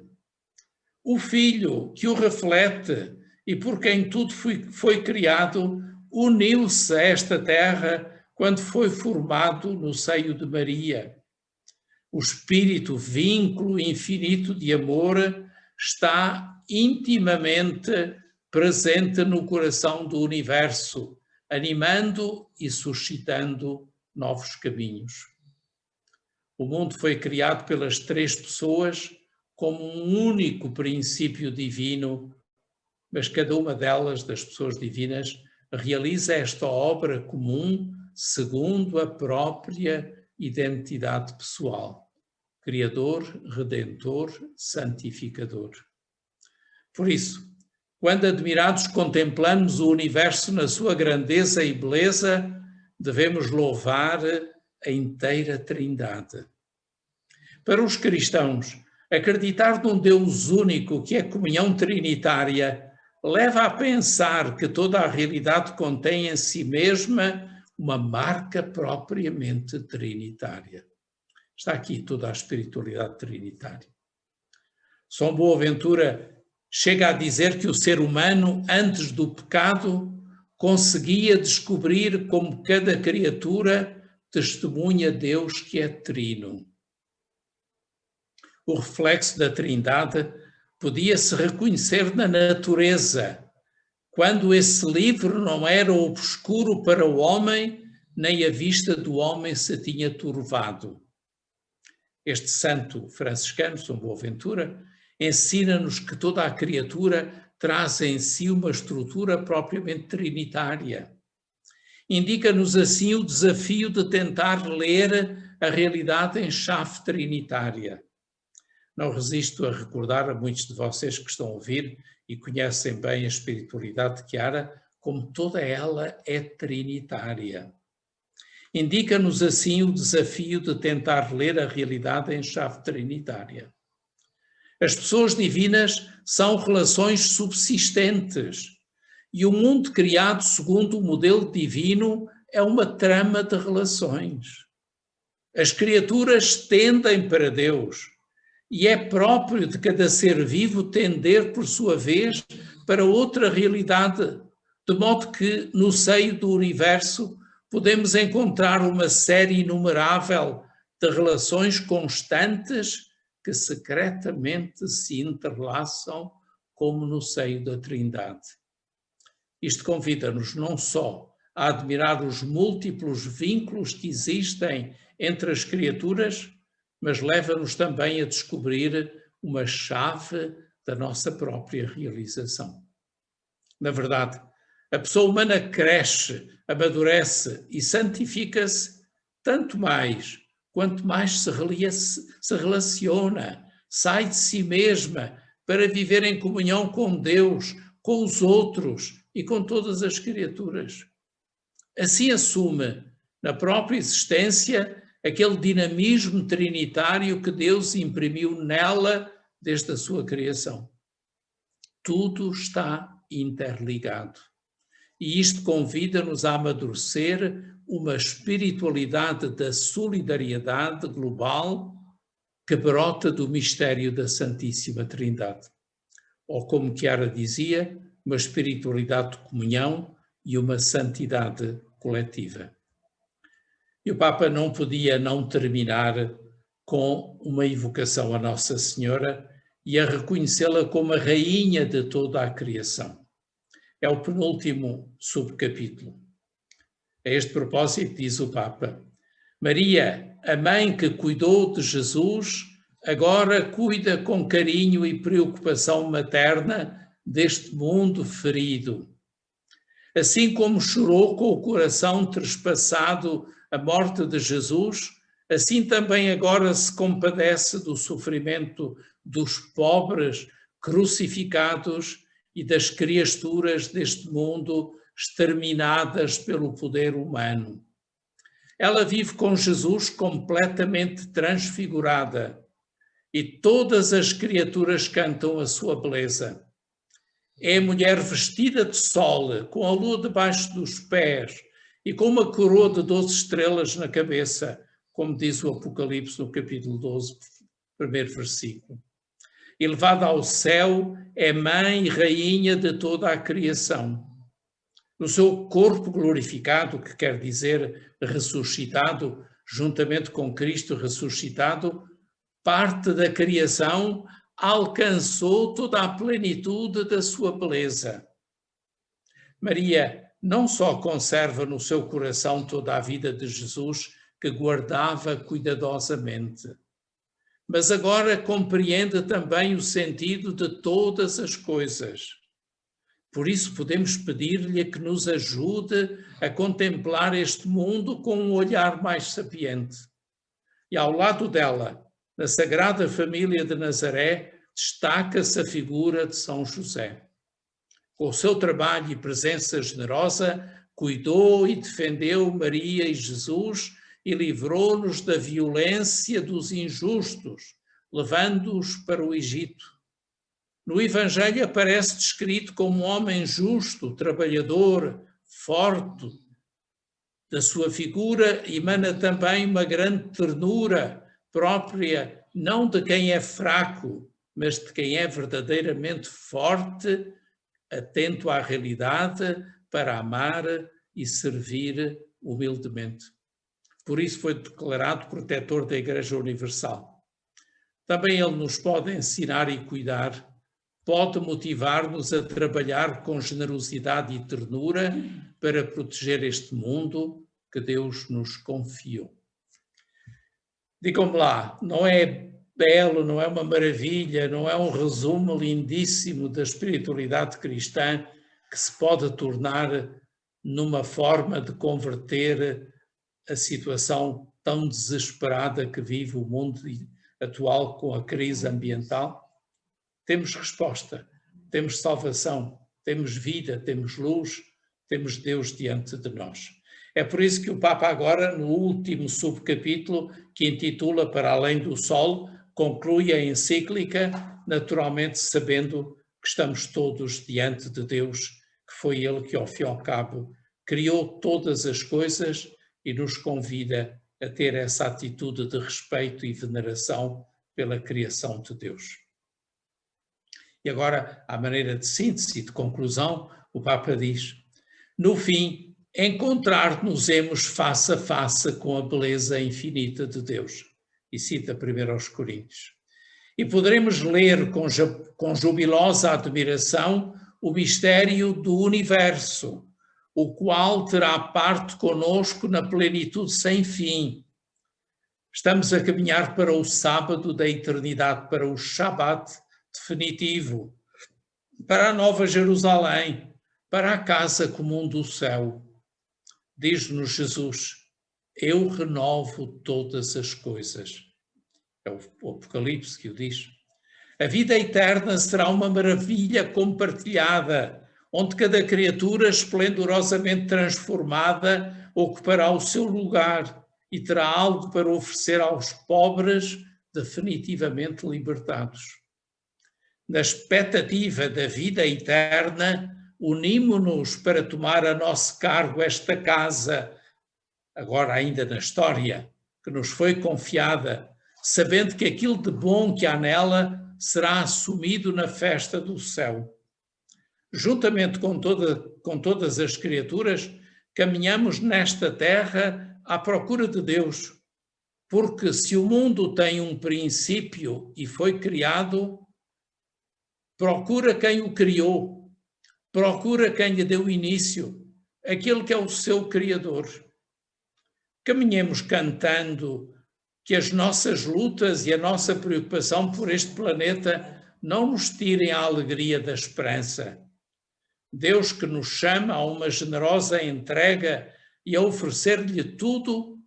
O Filho, que o reflete e por quem tudo foi criado, uniu-se a esta terra quando foi formado no seio de Maria. O Espírito, vínculo infinito de amor, está intimamente presente no coração do universo, animando e suscitando novos caminhos. O mundo foi criado pelas três pessoas como um único princípio divino, mas cada uma delas, das pessoas divinas, realiza esta obra comum segundo a própria identidade pessoal: Criador, Redentor, Santificador. Por isso, quando admirados contemplamos o universo na sua grandeza e beleza, devemos louvar a inteira Trindade. Para os cristãos, acreditar num Deus único, que é comunhão trinitária, leva a pensar que toda a realidade contém em si mesma uma marca propriamente trinitária. Está aqui toda a espiritualidade trinitária. São Boaventura chega a dizer que o ser humano, antes do pecado, conseguia descobrir como cada criatura testemunha Deus que é trino. O reflexo da Trindade podia-se reconhecer na natureza, quando esse livro não era obscuro para o homem, nem a vista do homem se tinha turvado. Este santo franciscano, São Boaventura, ensina-nos que toda a criatura traz em si uma estrutura propriamente trinitária. Indica-nos assim o desafio de tentar ler a realidade em chave trinitária. Não resisto a recordar a muitos de vocês que estão a ouvir e conhecem bem a espiritualidade de Chiara, como toda ela é trinitária. Indica-nos assim o desafio de tentar ler a realidade em chave trinitária. As pessoas divinas são relações subsistentes e o mundo criado segundo o modelo divino é uma trama de relações. As criaturas tendem para Deus e é próprio de cada ser vivo tender, por sua vez, para outra realidade, de modo que, no seio do universo, podemos encontrar uma série inumerável de relações constantes que secretamente se entrelaçam como no seio da Trindade. Isto convida-nos não só a admirar os múltiplos vínculos que existem entre as criaturas, mas leva-nos também a descobrir uma chave da nossa própria realização. Na verdade, a pessoa humana cresce, amadurece e santifica-se tanto mais quanto mais se relaciona, sai de si mesma para viver em comunhão com Deus, com os outros e com todas as criaturas. Assim assume na própria existência aquele dinamismo trinitário que Deus imprimiu nela desde a sua criação. Tudo está interligado. E isto convida-nos a amadurecer uma espiritualidade da solidariedade global que brota do mistério da Santíssima Trindade. Ou como Chiara dizia, uma espiritualidade de comunhão e uma santidade coletiva. E o Papa não podia não terminar com uma evocação a Nossa Senhora e a reconhecê-la como a rainha de toda a criação. É o penúltimo subcapítulo. A este propósito, diz o Papa, Maria, a mãe que cuidou de Jesus, agora cuida com carinho e preocupação materna deste mundo ferido. Assim como chorou com o coração trespassado a morte de Jesus, assim também agora se compadece do sofrimento dos pobres crucificados e das criaturas deste mundo exterminadas pelo poder humano. Ela vive com Jesus completamente transfigurada e todas as criaturas cantam a sua beleza. É a mulher vestida de sol, com a lua debaixo dos pés e com uma coroa de 12 estrelas na cabeça, como diz o Apocalipse no capítulo 12, primeiro versículo. Elevada ao céu, é mãe e rainha de toda a criação. No seu corpo glorificado, que quer dizer ressuscitado, juntamente com Cristo ressuscitado, parte da criação alcançou toda a plenitude da sua beleza. Maria não só conserva no seu coração toda a vida de Jesus, que guardava cuidadosamente, mas agora compreende também o sentido de todas as coisas. Por isso podemos pedir-lhe que nos ajude a contemplar este mundo com um olhar mais sapiente. E ao lado dela, na Sagrada Família de Nazaré, destaca-se a figura de São José. Com o seu trabalho e presença generosa, cuidou e defendeu Maria e Jesus e livrou-nos da violência dos injustos, levando-os para o Egito. No Evangelho aparece descrito como um homem justo, trabalhador, forte. Da sua figura emana também uma grande ternura própria, não de quem é fraco, mas de quem é verdadeiramente forte, atento à realidade para amar e servir humildemente. Por isso foi declarado protetor da Igreja Universal. Também ele nos pode ensinar e cuidar, pode motivar-nos a trabalhar com generosidade e ternura para proteger este mundo que Deus nos confiou. Digam-me lá, não é belo, não é uma maravilha, não é um resumo lindíssimo da espiritualidade cristã que se pode tornar numa forma de converter a situação tão desesperada que vive o mundo atual com a crise ambiental? Temos resposta, temos salvação, temos vida, temos luz, temos Deus diante de nós. É por isso que o Papa agora, no último subcapítulo, que intitula Para Além do Sol, conclui a encíclica, naturalmente sabendo que estamos todos diante de Deus, que foi Ele que, ao fim e ao cabo, criou todas as coisas e nos convida a ter essa atitude de respeito e veneração pela criação de Deus. E agora, à maneira de síntese e de conclusão, o Papa diz: no fim, encontrar-nos-emos face a face com a beleza infinita de Deus. E cita 1 aos Coríntios. E poderemos ler com jubilosa admiração o mistério do universo, o qual terá parte conosco na plenitude sem fim. Estamos a caminhar para o sábado da eternidade, para o Shabat definitivo, para a Nova Jerusalém, para a casa comum do céu. Diz-nos Jesus: eu renovo todas as coisas. É o Apocalipse que o diz. A vida eterna será uma maravilha compartilhada, onde cada criatura esplendorosamente transformada ocupará o seu lugar e terá algo para oferecer aos pobres definitivamente libertados. Na expectativa da vida eterna, unimo-nos para tomar a nosso cargo esta casa, agora ainda na história, que nos foi confiada, sabendo que aquilo de bom que há nela será assumido na festa do céu. Juntamente com todas as criaturas, caminhamos nesta terra à procura de Deus, porque se o mundo tem um princípio e foi criado, procura quem o criou, procura quem lhe deu início, aquele que é o seu Criador. Caminhemos cantando que as nossas lutas e a nossa preocupação por este planeta não nos tirem a alegria da esperança. Deus, que nos chama a uma generosa entrega e a oferecer-lhe tudo,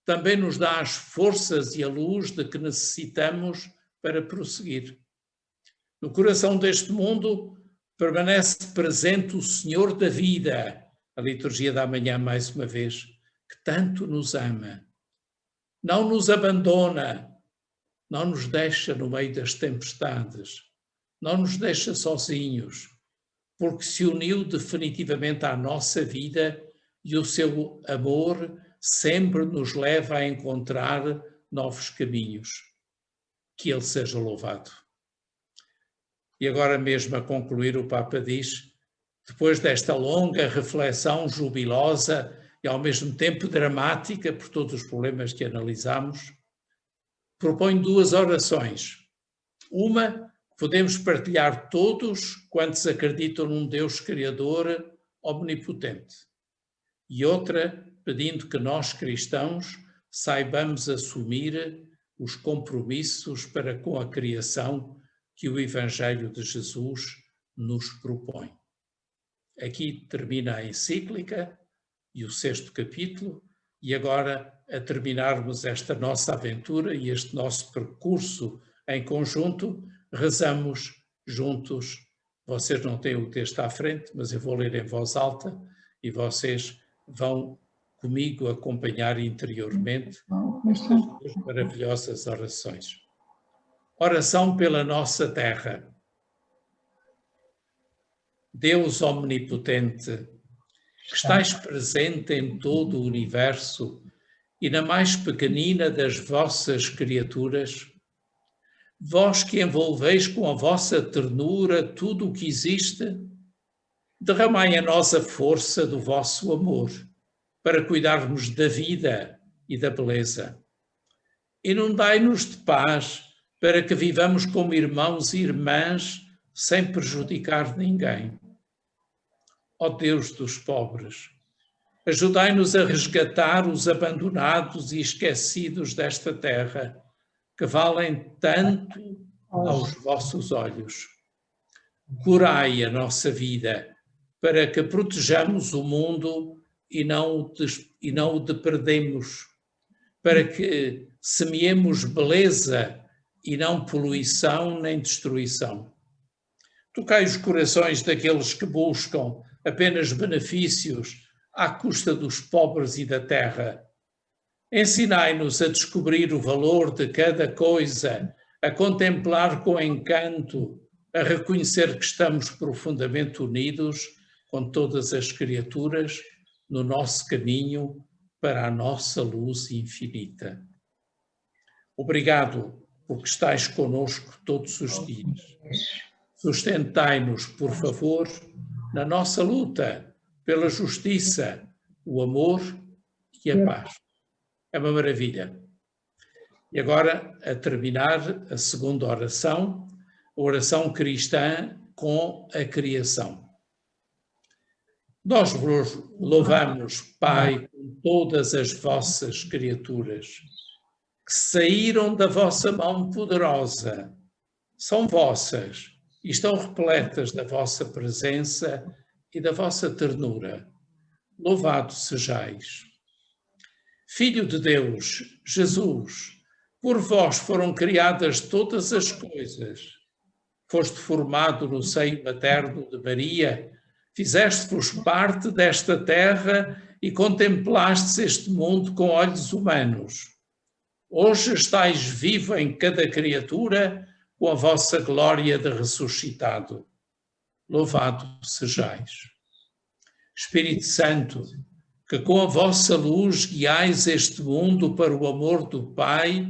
também nos dá as forças e a luz de que necessitamos para prosseguir. No coração deste mundo permanece presente o Senhor da vida, a liturgia da manhã mais uma vez, que tanto nos ama. Não nos abandona, não nos deixa no meio das tempestades, não nos deixa sozinhos, porque se uniu definitivamente à nossa vida e o seu amor sempre nos leva a encontrar novos caminhos. Que Ele seja louvado. E agora mesmo a concluir, o Papa diz, depois desta longa reflexão jubilosa e ao mesmo tempo dramática por todos os problemas que analisamos, propõe duas orações. Uma, podemos partilhar todos quantos acreditam num Deus Criador omnipotente. E outra, pedindo que nós cristãos saibamos assumir os compromissos para com a criação que o Evangelho de Jesus nos propõe. Aqui termina a encíclica e o 6º capítulo, e agora, a terminarmos esta nossa aventura e este nosso percurso em conjunto, rezamos juntos. Vocês não têm o texto à frente, mas eu vou ler em voz alta e vocês vão comigo acompanhar interiormente estas duas maravilhosas orações. Oração pela nossa terra. Deus omnipotente, que estais presente em todo o universo e na mais pequenina das vossas criaturas, vós que envolveis com a vossa ternura tudo o que existe, derramai a nós a força do vosso amor para cuidarmos da vida e da beleza. Inundai-nos de paz para que vivamos como irmãos e irmãs sem prejudicar ninguém. Ó Deus dos pobres, ajudai-nos a resgatar os abandonados e esquecidos desta terra, que valem tanto aos vossos olhos. Curai a nossa vida, para que protejamos o mundo e não o depredemos, para que semeemos beleza e não poluição nem destruição. Tocai os corações daqueles que buscam apenas benefícios à custa dos pobres e da terra. Ensinai-nos a descobrir o valor de cada coisa, a contemplar com encanto, a reconhecer que estamos profundamente unidos com todas as criaturas no nosso caminho para a nossa luz infinita. Obrigado porque estais conosco todos os dias. Sustentai-nos, por favor, na nossa luta pela justiça, o amor e a paz. É uma maravilha. E agora, a terminar, a segunda oração, a oração cristã com a criação. Nós vos louvamos, Pai, com todas as vossas criaturas, que saíram da vossa mão poderosa, são vossas e estão repletas da vossa presença e da vossa ternura. Louvado sejais. Filho de Deus, Jesus, por vós foram criadas todas as coisas. Foste formado no seio materno de Maria, fizeste-vos parte desta terra e contemplastes este mundo com olhos humanos. Hoje estais vivo em cada criatura com a vossa glória de ressuscitado. Louvado sejais. Espírito Santo, que com a vossa luz guiais este mundo para o amor do Pai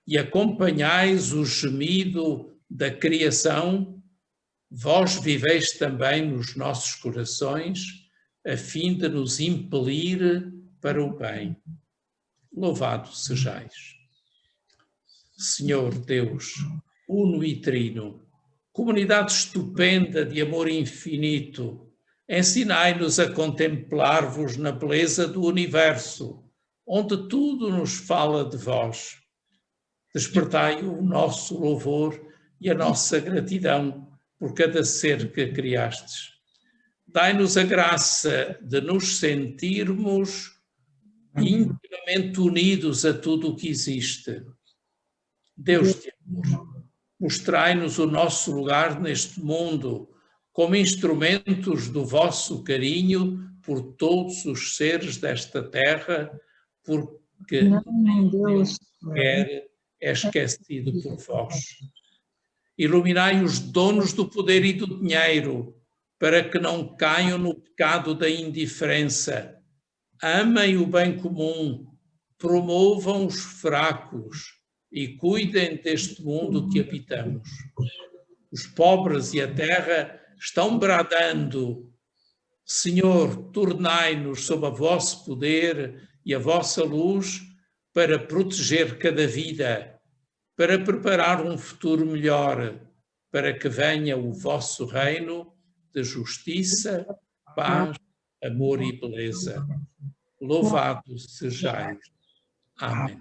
e acompanhais o gemido da criação, vós viveis também nos nossos corações, a fim de nos impelir para o bem. Louvado sejais. Senhor Deus, uno e trino, comunidade estupenda de amor infinito, ensinai-nos a contemplar-vos na beleza do universo, onde tudo nos fala de vós. Despertai o nosso louvor e a nossa gratidão por cada ser que criastes. Dai-nos a graça de nos sentirmos intimamente unidos a tudo o que existe. Deus de amor, mostrai-nos o nosso lugar neste mundo como instrumentos do vosso carinho por todos os seres desta terra, porque Deus quer é esquecido por vós. Iluminai os donos do poder e do dinheiro, para que não caiam no pecado da indiferença. Amem o bem comum, promovam os fracos e cuidem deste mundo que habitamos. Os pobres e a terra estão bradando: Senhor, tornai-nos sob o vosso poder e a vossa luz para proteger cada vida, para preparar um futuro melhor, para que venha o vosso reino de justiça, paz, amor e beleza. Louvado sejais. Amém.